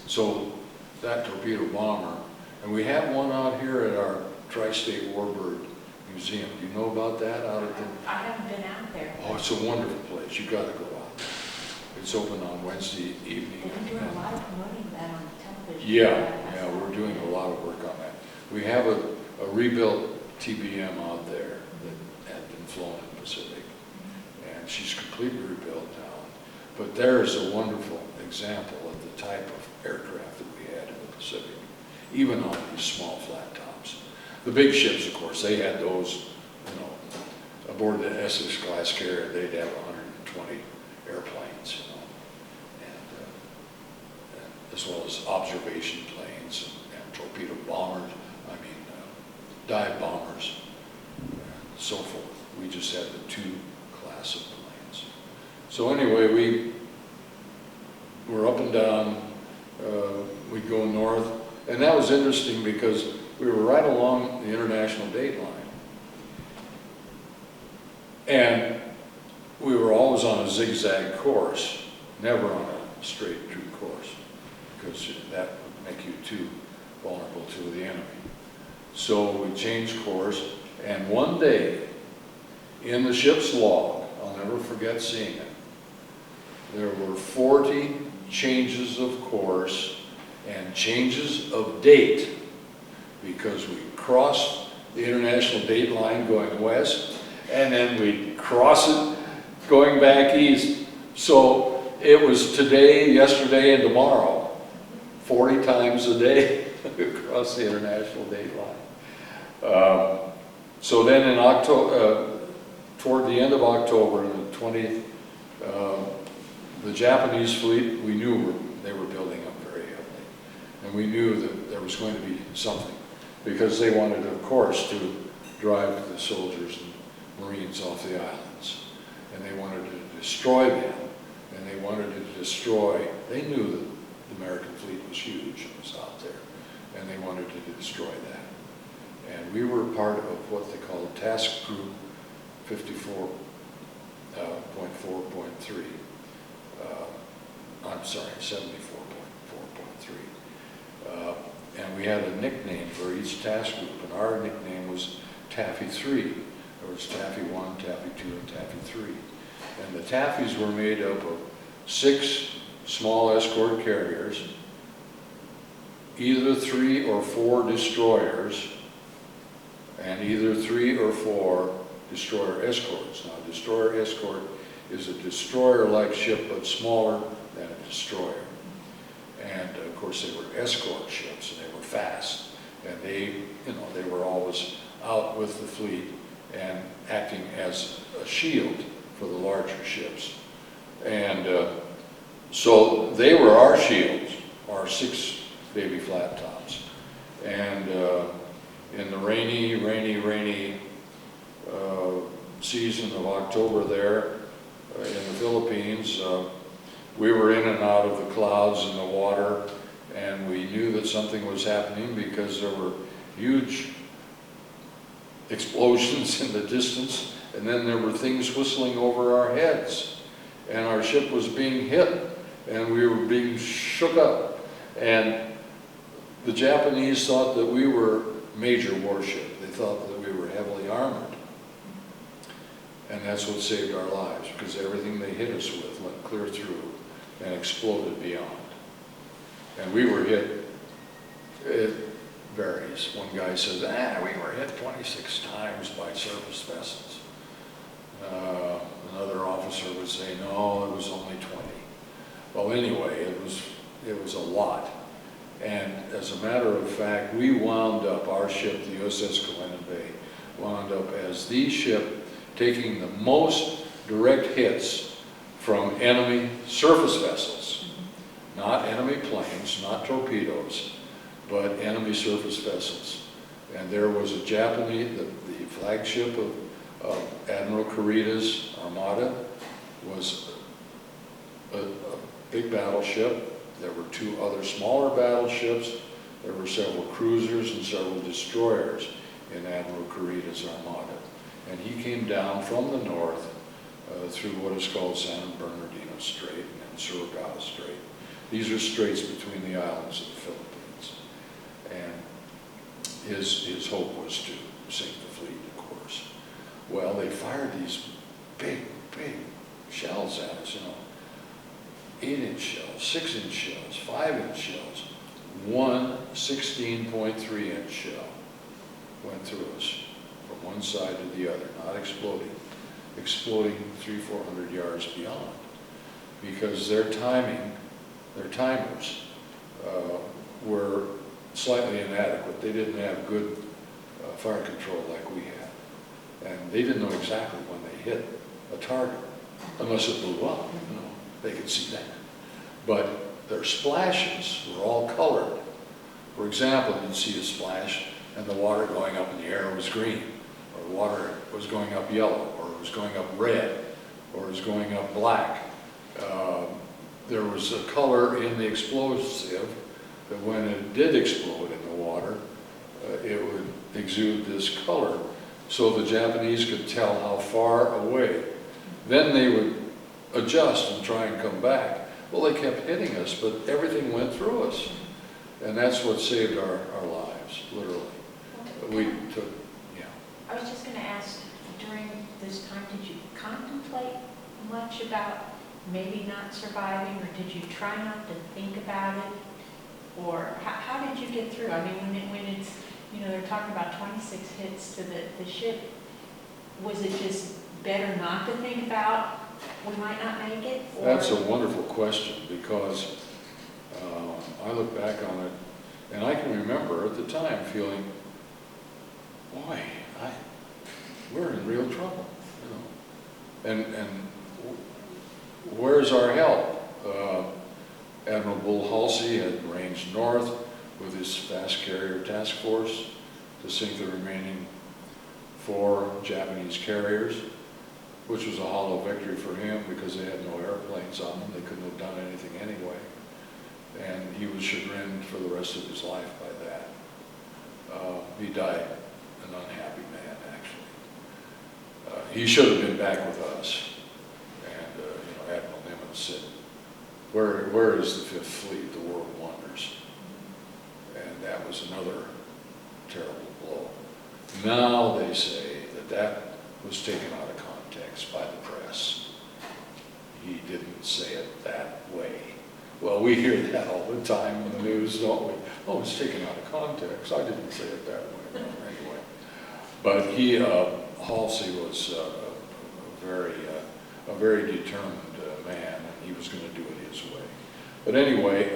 S2: So that torpedo bomber, and we have one out here at our Tri-State Warbird Museum. Do you know about that? Out at the...
S1: I haven't been out there.
S2: Oh, it's a wonderful place. You got to go out there. It's open on Wednesday evening.
S1: They're doing a lot of promoting that on television.
S2: Yeah, we're doing a lot of work on that. We have a rebuilt TBM out there that had been flown in the Pacific, and she's completely rebuilt now. But there is a wonderful example of the type of aircraft that we had in the Pacific, even on these small flat tops. The big ships, of course, they had those, you know, aboard the Essex class carrier, they'd have 120 airplanes, you know, and as well as observation planes and torpedo bombers, dive bombers, and so forth. We just had the two class of planes. So anyway, we're up and down, we go north, and that was interesting because we were right along the international date line. And we were always on a zigzag course, never on a straight true course, because that would make you too vulnerable to the enemy. So we changed course, and one day, in the ship's log, I'll never forget seeing it, there were 40 changes of course and changes of date, because we crossed the international date line going west, and then we cross it going back east. So it was today, yesterday, and tomorrow, 40 times a day across the international date line. So then in October, toward the end of October, the 20th, the Japanese fleet, we knew they were building up very heavily. And we knew that there was going to be something, because they wanted, of course, to drive the soldiers and Marines off the islands. And they wanted to destroy them, and they wanted to destroy, they knew that the American fleet was huge and was out there, and they wanted to destroy that. And we were part of what they call Task Group 54.4.3. I'm sorry, 74.4.3. And we had a nickname for each task group, and our nickname was Taffy 3. There was Taffy 1, Taffy 2, and Taffy 3. And the Taffies were made up of 6 small escort carriers, either 3 or 4 destroyers, and either 3 or 4 destroyer escorts. Now, a destroyer escort is a destroyer-like ship, but smaller than a destroyer. And of course, they were escort ships, and they were fast, and they were always out with the fleet and acting as a shield for the larger ships. And so they were our shields, our 6 baby flat tops. And in the rainy season of October there in the Philippines, we were in and out of the clouds and the water, and we knew that something was happening because there were huge explosions in the distance, and then there were things whistling over our heads, and our ship was being hit, and we were being shook up. And the Japanese thought that we were a major warship. They thought that we were heavily armored. And that's what saved our lives, because everything they hit us with went clear through and exploded beyond. And we were hit, it varies. One guy says, we were hit 26 times by surface vessels. Another officer would say, no, it was only 20. Well, anyway, it was a lot. And as a matter of fact, we wound up, our ship, the USS Kalinin Bay, wound up as the ship taking the most direct hits from enemy surface vessels. not enemy planes, not torpedoes, but enemy surface vessels. And there was a Japanese, the flagship of Admiral Kurita's armada was a big battleship. There were 2 other smaller battleships. There were several cruisers and several destroyers in Admiral Kurita's armada. And he came down from the north through what is called San Bernardino Strait and then Surigao Strait. These are straits between the islands of the Philippines. And his hope was to sink the fleet, of course. Well, they fired these big shells at us, 8-inch shells, 6-inch shells, 5-inch shells. One 16.3-inch shell went through us from one side to the other, not exploding 300-400 yards beyond, because their timers were slightly inadequate. They didn't have good fire control like we had, and they didn't know exactly when they hit a target, unless it blew up. They could see that. But their splashes were all colored. For example, you'd see a splash and the water going up in the air was green, or water was going up yellow, or it was going up red, or it was going up black. There was a color in the explosive that when it did explode in the water, it would exude this color so the Japanese could tell how far away. Then they would adjust and try and come back. Well, they kept hitting us, but everything went through us. And that's what saved our lives, literally. We took, yeah.
S1: I was just going to ask, during this time, did you contemplate much about maybe not surviving, or did you try not to think about it? Or how did you get through? I mean, when it's, they're talking about 26 hits to the ship, was it just better not to think about we might not make it? Or?
S2: That's a wonderful question, because I look back on it, and I can remember at the time feeling, boy, we're in real trouble, And where's our help? Admiral Bull Halsey had ranged north with his fast carrier task force to sink the remaining 4 Japanese carriers, which was a hollow victory for him because they had no airplanes on them. They couldn't have done anything anyway. And he was chagrined for the rest of his life by that. He died an unhappy man, actually. He should have been back with us. And Admiral Nimitz said, where is the 5th Fleet? The world wonders. And that was another terrible blow. Now they say that was taken out of context by the press. He didn't say it that way. Well, we hear that all the time in the news, don't we? Oh, it's taken out of context. I didn't say it that way. Anyway. But Halsey was a very determined man, and he was going to do it his way. But anyway,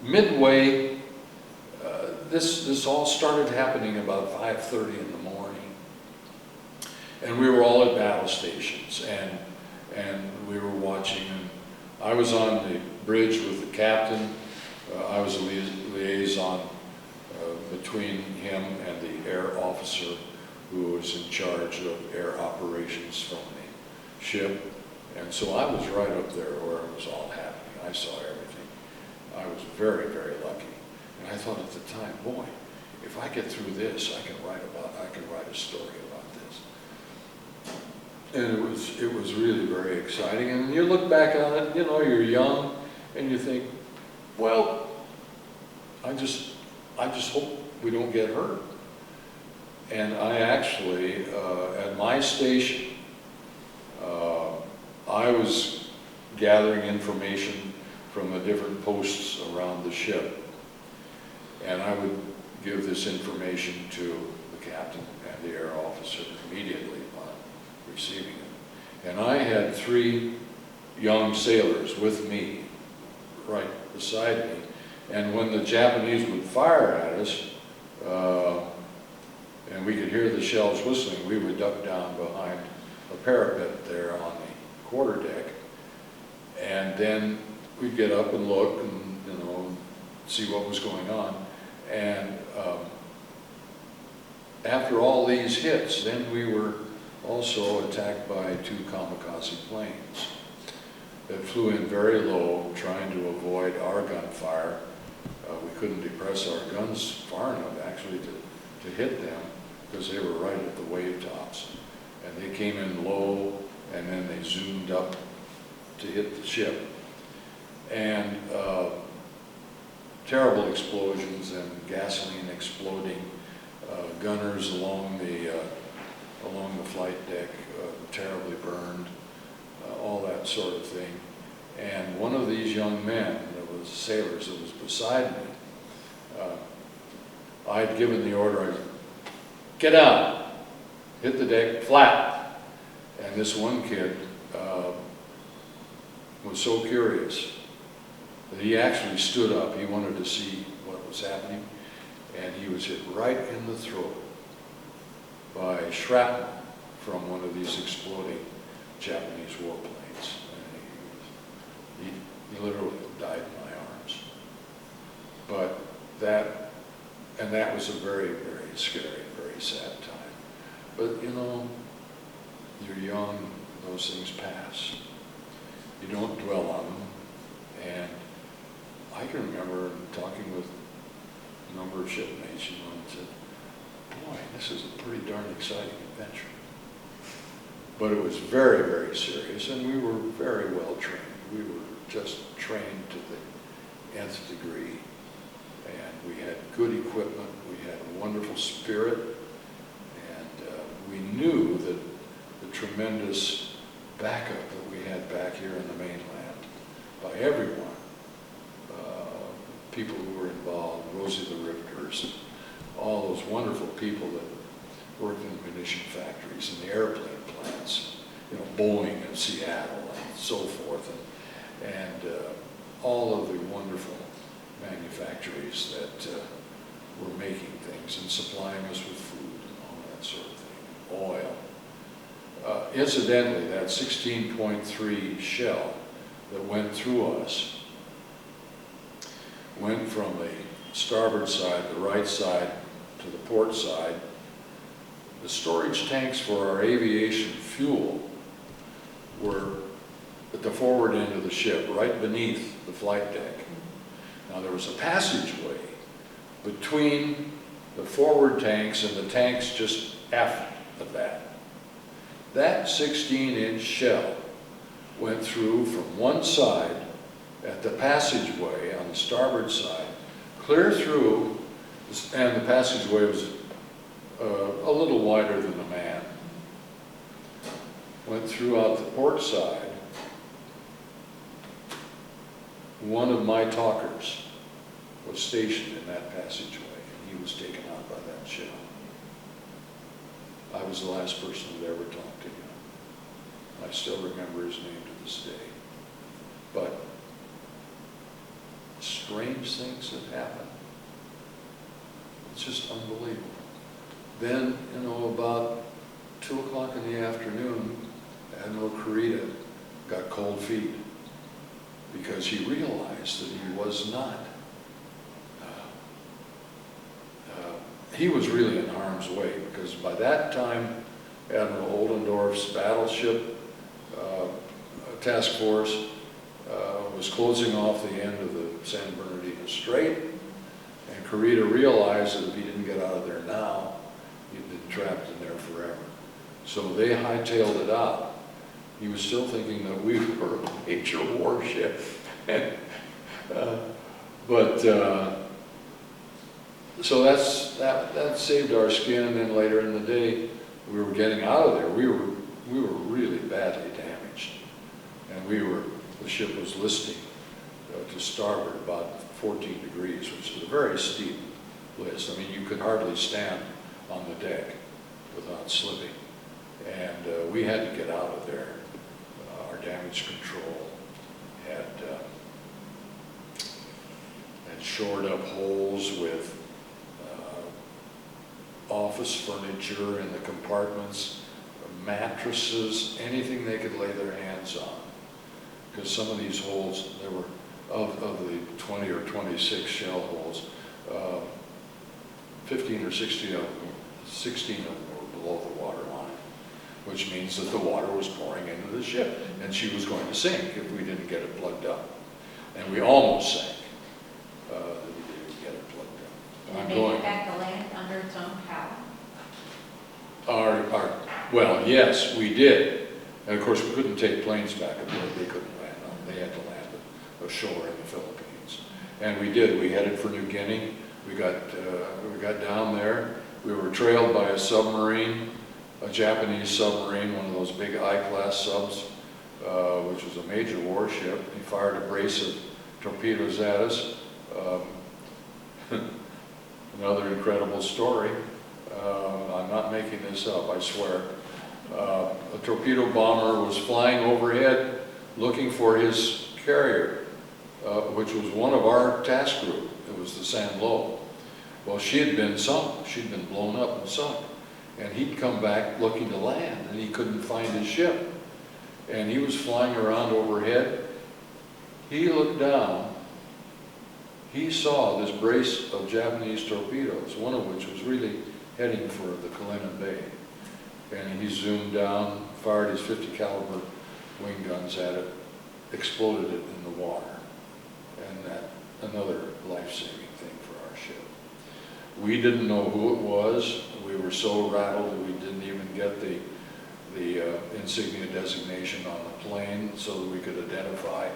S2: midway, this all started happening about 5:30 in the morning, and we were all at battle stations, and we were watching. And I was on the bridge with the captain. I was a liaison between him and the air officer who was in charge of air operations from the ship. And so I was right up there where it was all happening. I saw everything. I was very, very lucky. And I thought at the time, boy, if I get through this, I can write a story about this. And it was really very exciting. And you look back on it, you're young, and you think, well, I just hope we don't get hurt. And I actually, at my station, I was gathering information from the different posts around the ship. And I would give this information to the captain and the air officer immediately upon receiving it. And I had 3 young sailors with me, right beside me. And when the Japanese would fire at us, and we could hear the shells whistling, we would duck down behind a parapet there on the quarterdeck. And then we'd get up and look, and see what was going on. And after all these hits, then we were also attacked by 2 kamikaze planes that flew in very low, trying to avoid our gunfire. We couldn't depress our guns far enough, actually, to hit them, because they were right at the wave tops. And they came in low, and then they zoomed up to hit the ship. And terrible explosions and gasoline exploding, gunners along the flight deck terribly burned, all that sort of thing. And one of these young men, that was sailors that was beside me, I'd given the order, get out, hit the deck flat. And this one kid was so curious that he actually stood up. He wanted to see what was happening, and he was hit right in the throat by shrapnel from one of these exploding Japanese warplanes. And he literally died in my arms. But that was a very, very scary, very sad time. But you know, you're young, those things pass. You don't dwell on them. And I can remember talking with a number of shipmates, and said, boy, this is a pretty darn exciting adventure. But it was very, very serious, and we were very well trained. We were just trained to the nth degree, and we had good equipment, we had a wonderful spirit, and we knew that the tremendous backup that we had back here in the mainland by everyone, people who were involved, Rosie the Riveters, all those wonderful people that worked in the munition factories and the airplane plants, you know, Boeing in Seattle and so forth, and all of the wonderful manufactories that were making things and supplying us with food and all that sort of thing, oil. Incidentally, that 16.3 shell that went through us went from the starboard side, the right side, to the port side. The storage tanks for our aviation fuel were at the forward end of the ship, right beneath the flight deck. Now there was a passageway between the forward tanks and the tanks just aft of that. That 16-inch shell went through from one side at the passageway on the starboard side, clear through, and the passageway was a little wider than a man. Went throughout the port side. One of my talkers was stationed in that passageway, and he was taken out by that shell. I was the last person that ever talked to him. I still remember his name to this day. But strange things that happen. It's just unbelievable. Then, you know, about 2 o'clock in the afternoon, Admiral Kurita got cold feet because he realized that he was not. He was really in harm's way, because by that time, Admiral Oldendorf's battleship task force was closing off the end of the San Bernardino Strait, and Kurita realized that if he didn't get out of there now, he'd been trapped in there forever. So they hightailed it out. He was still thinking that we were a major warship. So that saved our skin, and then later in the day, we were getting out of there. We were really badly damaged, and the ship was listing to starboard about 14 degrees, which is a very steep list. I mean, you could hardly stand on the deck without slipping, and we had to get out of there. Our damage control had shored up holes with office furniture in the compartments, mattresses, anything they could lay their hands on. Because some of these holes, of the 20 or 26 shell holes, 15 or 16 of them were below the water line, which means that the water was pouring into the ship, and she was going to sink if we didn't get it plugged up. And we almost sank. We didn't get it plugged up.
S1: And it made it back to land under its own power?
S2: Well, yes, we did. And of course, we couldn't take planes back and forth. They couldn't land on. They had to land ashore in the Philippines. And we did. We headed for New Guinea. We got down there. We were trailed by a submarine, a Japanese submarine, one of those big I-class subs, which was a major warship. He fired a brace of torpedoes at us. Another incredible story. I'm not making this up, I swear. A torpedo bomber was flying overhead looking for his carrier, which was one of our task group. It was the San Lo. Well, she had been sunk. She'd been blown up and sunk. And he'd come back looking to land, and he couldn't find his ship. And he was flying around overhead. He looked down. He saw this brace of Japanese torpedoes, one of which was really heading for the Kalinin Bay. And he zoomed down, fired his .50 caliber wing guns at it, exploded it in the water. And that, another life-saving thing for our ship. We didn't know who it was. We were so rattled that we didn't even get the insignia designation on the plane so that we could identify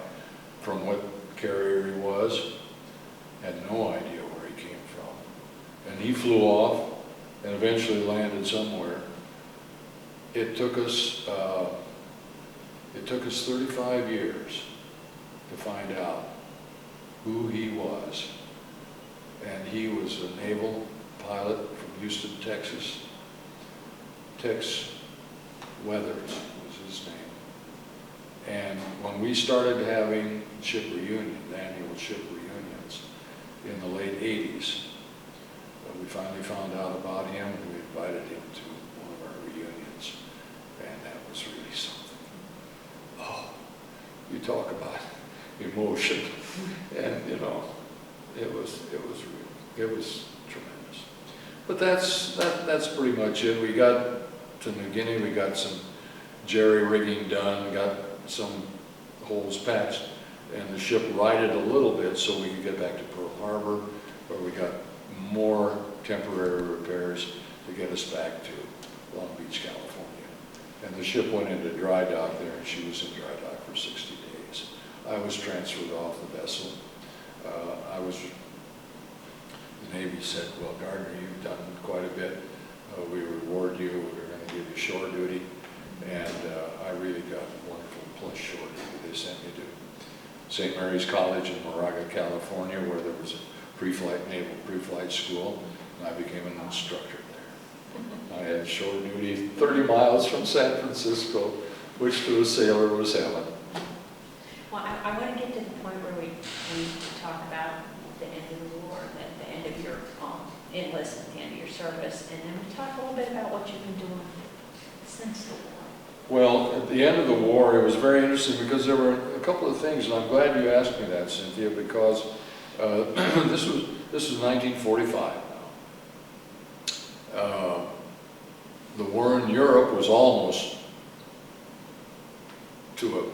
S2: from what carrier he was. Had no idea where he came from. And he flew off and eventually landed somewhere. It took us 35 years to find out who he was. And he was a naval pilot from Houston, Texas. Tex Weathers was his name. And when we started having ship reunions, annual ship reunions in the late 80s, we finally found out about him and we invited him to one of our reunions. And that was really something. Oh, you talk about emotion. And you know, it was tremendous. But that's pretty much it. We got to New Guinea, we got some jerry rigging done, got some holes patched, and the ship righted a little bit so we could get back to Pearl Harbor, where we got more temporary repairs to get us back to Long Beach, California. And the ship went into dry dock there, and she was in dry dock for 60 days. I was transferred off the vessel. The Navy said, well, Gardner, you've done quite a bit. We reward you. We're going to give you shore duty. And I really got wonderful plus shore duty. They sent me to St. Mary's College in Moraga, California, where there was a pre-flight, naval pre-flight school, and I became an instructor there. I had shore duty 30 miles from San Francisco, which to a sailor was heaven.
S1: Well, I want to get to the point where we talk about the end of the war, the end of your enlistment, the end of your service, and then we talk a little bit about what you've been doing since the war. Well,
S2: at the end of the war, it was very interesting because there were a couple of things, and I'm glad you asked me that, Cynthia, because this was 1945 now. The war in Europe was almost to an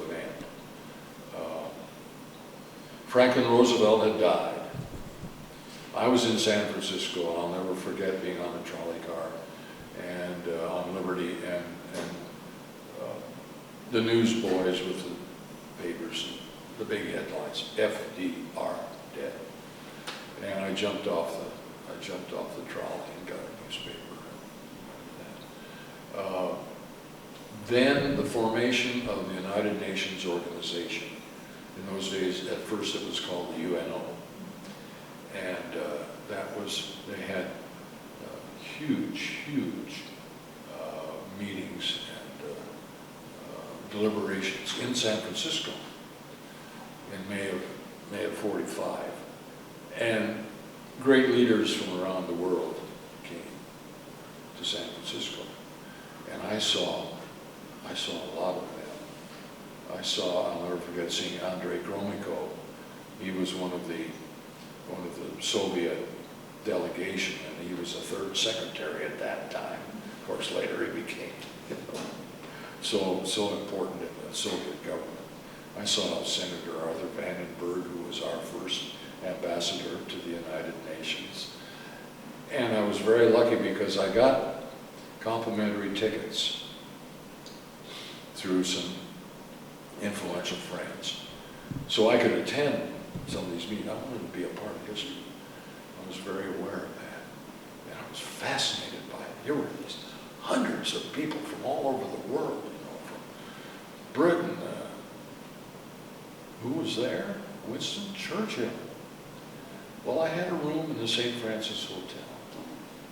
S2: end. Franklin Roosevelt had died. I was in San Francisco, and I'll never forget being on a trolley car and on Liberty, and the newsboys with the papers, the big headlines, FDR dead. And I jumped off the trolley and got a newspaper. Then the formation of the United Nations organization. In those days, at first it was called the UNO. And they had huge meetings and deliberations in San Francisco in May of 45. And great leaders from around the world came to San Francisco. And I saw a lot of them. I'll never forget seeing Andrei Gromyko. He was one of the Soviet delegation, and he was the third secretary at that time. Of course, later he became, so important in the Soviet government. I saw Senator Arthur Vandenberg, who was our first ambassador to the United Nations. And I was very lucky because I got complimentary tickets through some influential friends. So I could attend some of these meetings. I wanted to be a part of history. I was very aware of that. And I was fascinated by it. There were these hundreds of people from all over the world, from Britain. Who was there? Winston Churchill. Well, I had a room in the St. Francis Hotel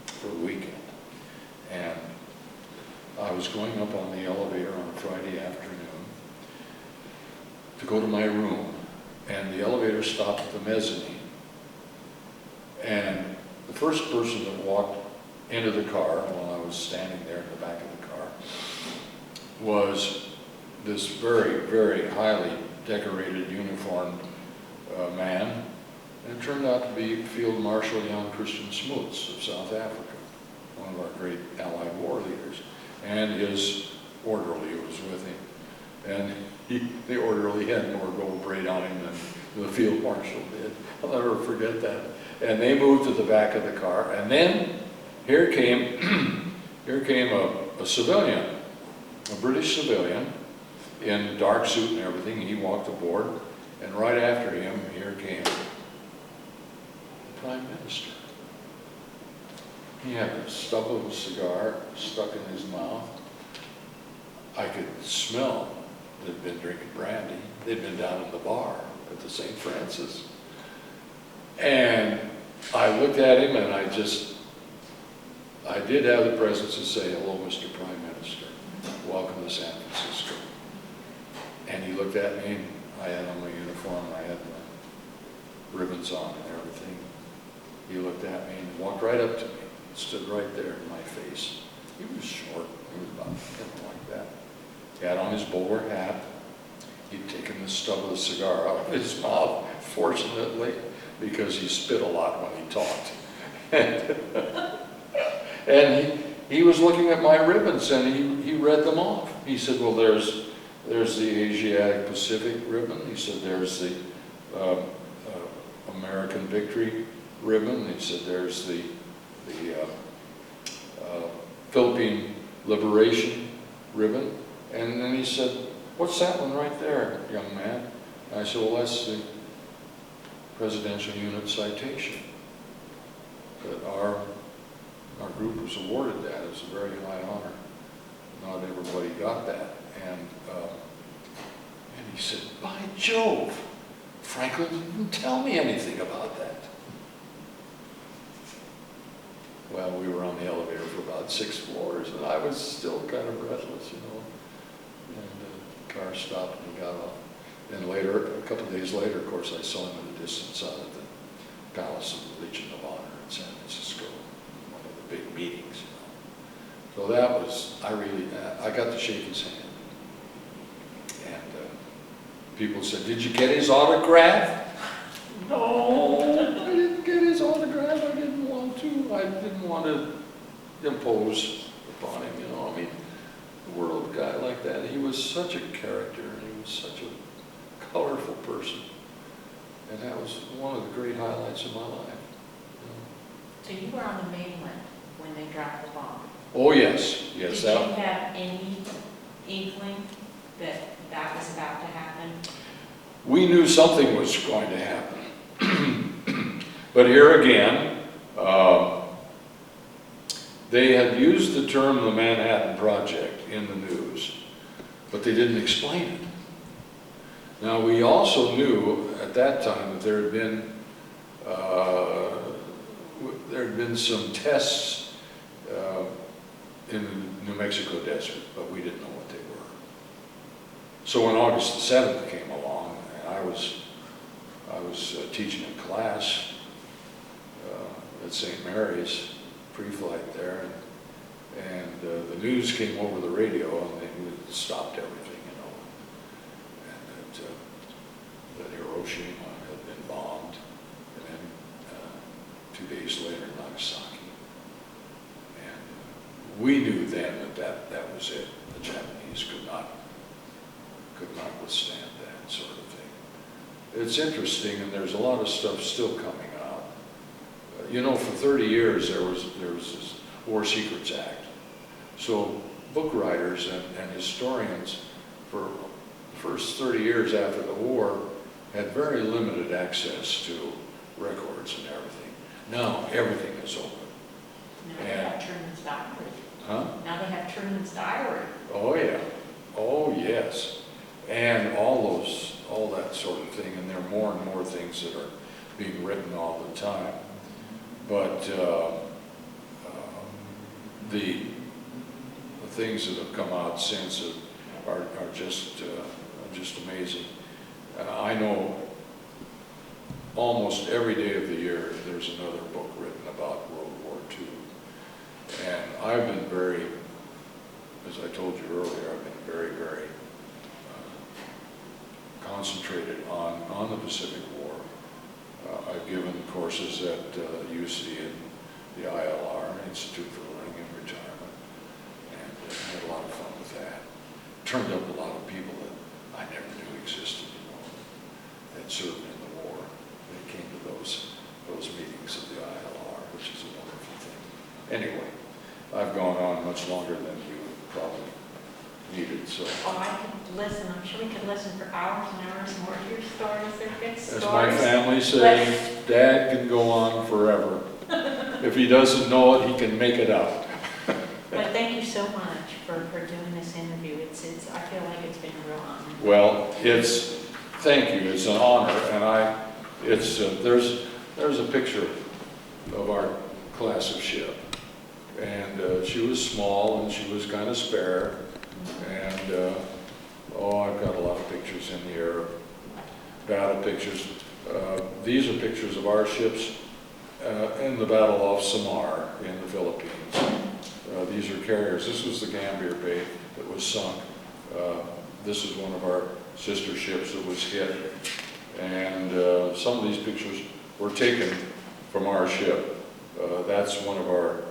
S2: for the weekend. And I was going up on the elevator on a Friday afternoon to go to my room, and the elevator stopped at the mezzanine. And the first person that walked into the car while I was standing there in the back of the car was this very, very highly decorated, uniformed man, and it turned out to be Field Marshal Jan Christian Smuts of South Africa, one of our great Allied war leaders, and his orderly was with him. And the orderly had more gold braid on him than the Field Marshal did. I'll never forget that. And they moved to the back of the car, and then here came a civilian, a British civilian, in dark suit and everything. He walked aboard, and right after him, here came the Prime Minister. He had a stub of a cigar stuck in his mouth. I could smell they'd been drinking brandy. They'd been down in the bar at the St. Francis. And I looked at him, and I did have the presence to say, "Hello, Mr. Prime Minister. Welcome to San Francisco." And he looked at me, and I had on my uniform, I had my ribbons on and everything. He looked at me and walked right up to me, stood right there in my face. He was short, he was about like that. He had on his bowler hat. He'd taken the stub of the cigar out of his mouth, fortunately, because he spit a lot when he talked. And he was looking at my ribbons, and he read them off. He said, "Well, there's the Asiatic Pacific ribbon." He said, "There's the American Victory ribbon." He said, "There's the Philippine Liberation ribbon." And then he said, "What's that one right there, young man?" And I said, "Well, that's the Presidential Unit Citation. That our group was awarded that. It was a very high honor. Not everybody got that." And he said, "By Jove, Franklin didn't tell me anything about that." Well, we were on the elevator for about 6 floors, and I was still kind of breathless, And the car stopped, and we got off. And later, a couple of days later, of course, I saw him in the distance out at the Palace of the Legion of Honor in San Francisco, one of the big meetings. So that was, I got to shake his hand. And people said, "Did you get his autograph?" No, I didn't get his autograph. I didn't want to. I didn't want to impose upon him, I mean, a world guy like that. He was such a character, and he was such a colorful person. And that was one of the great highlights of my life.
S1: So you were on the mainland when they dropped the bomb?
S2: Oh, yes.
S1: Did you have any inkling that that was about to happen?
S2: We knew something was going to happen. But here again, they had used the term the Manhattan Project in the news, but they didn't explain it. Now, we also knew at that time that there had been some tests in the New Mexico desert, but we didn't know what they were. So when August the 7th came along, and I was teaching a class at St. Mary's, pre-flight there, and the news came over the radio, and they stopped everything, Hiroshima had been bombed, and then 2 days later, Nagasaki. And we knew then that was it. The Japanese could not withstand that sort of thing. It's interesting, and there's a lot of stuff still coming out. You know, for 30 years there was this War Secrets Act. So book writers and historians for the first 30 years after the war had very limited access to records and everything. Now everything is open.
S1: Now they have Truman's diary.
S2: Huh?
S1: Now they have Truman's diary.
S2: Oh yeah. Oh yes. And all that sort of thing, and there are more and more things that are being written all the time. But the things that have come out since are just amazing. I know almost every day of the year there's another book written about World War II. And I've been very, as I told you earlier, I've been very, very concentrated on the Pacific War. I've given courses at UC and the ILR, Institute for Learning and Retirement, and had a lot of fun with that. Turned up a lot of people that I never knew existed, that served in the war. They came to those meetings of the ILR, which is a wonderful thing. Anyway, I've gone on much longer than you probably needed, so.
S1: Oh, I could listen. I'm sure we could listen for hours and hours more to your stories. They're good stories.
S2: As my family say, Dad can go on forever. If he doesn't know it, he can make it up.
S1: But thank you so much for doing this interview. I feel like it's been a real honor.
S2: Well, thank you. It's an honor, and there's a picture of our class of ship, and she was small and she was kind of spare, and I've got a lot of pictures in here, battle pictures. These are pictures of our ships in the Battle off Samar in the Philippines. These are carriers. This was the Gambier Bay that was sunk. This is one of our sister ships that was hit. And some of these pictures were taken from our ship. That's one of our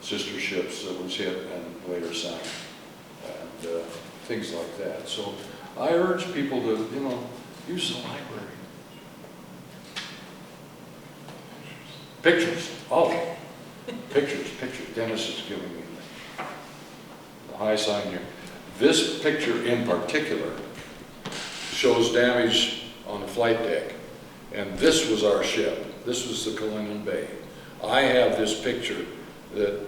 S2: sister ships that was hit and later sank. And things like that. So I urge people to, use the library. Pictures. Oh, pictures. Dennis is giving me the high sign here. This picture in particular shows damage on the flight deck. And this was our ship. This was the Kalinin Bay. I have this picture that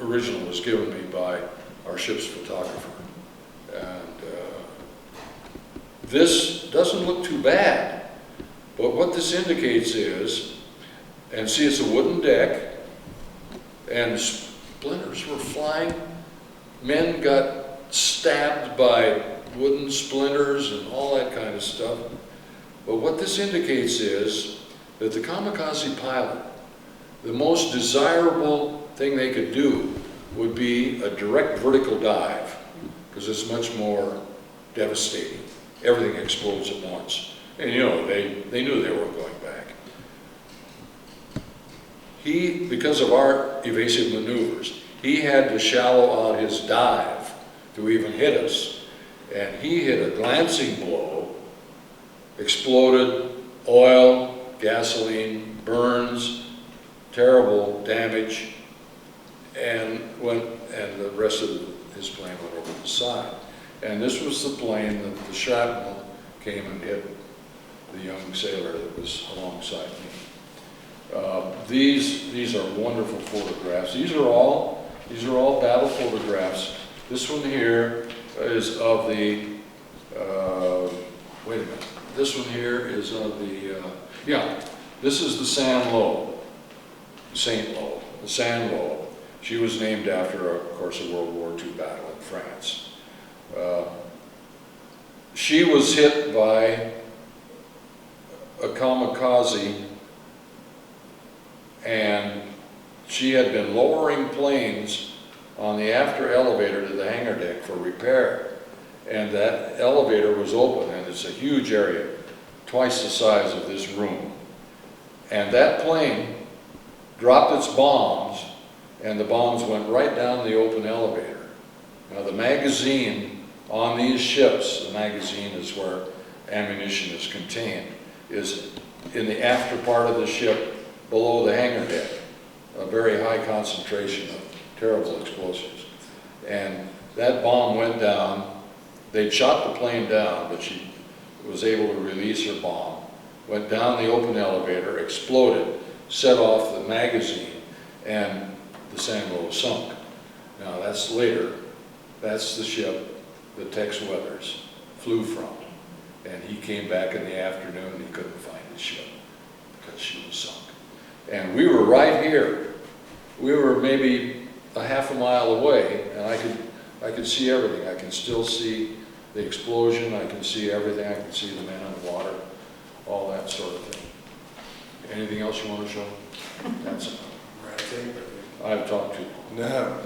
S2: originally was given me by our ship's photographer. And this doesn't look too bad. But what this indicates is, and see, it's a wooden deck, and splinters were flying. Men got stabbed by wooden splinters and all that kind of stuff. But what this indicates is that the kamikaze pilot, the most desirable thing they could do would be a direct vertical dive, because it's much more devastating. Everything explodes at once. And they knew they weren't going back. Because of our evasive maneuvers, he had to shallow out his dive to even hit us. And he hit a glancing blow, exploded, oil, gasoline, burns, terrible damage, and the rest of his plane went over the side. And this was the plane that the shrapnel came and hit the young sailor that was alongside me. These are wonderful photographs. These are all battle photographs. This one here is of the, wait a minute. This one here is of the, this is the Saint Lo, the Saint Lo. She was named after, of course, a World War II battle in France. She was hit by a kamikaze, and she had been lowering planes on the after elevator to the hangar deck for repair. And that elevator was open, and it's a huge area. twice the size of this room. And that plane dropped its bombs, and the bombs went right down the open elevator. Now the magazine on these ships, the magazine is where ammunition is contained, is in the after part of the ship below the hangar deck. A very high concentration of terrible explosives. And that bomb went down. They shot the plane down, but she was able to release her bomb. Went down the open elevator, exploded, set off the magazine, and the Samuel was sunk. Now that's later. That's the ship that Tex Weathers flew from. And he came back in the afternoon and he couldn't find his ship because she was sunk. And we were right here. We were maybe a half a mile away, and I could see everything. I can still see the explosion. I can see everything. I can see the men in the water, all that sort of thing. Anything else you want to show? That's it.
S3: Right,
S2: I've talked to you.
S3: no.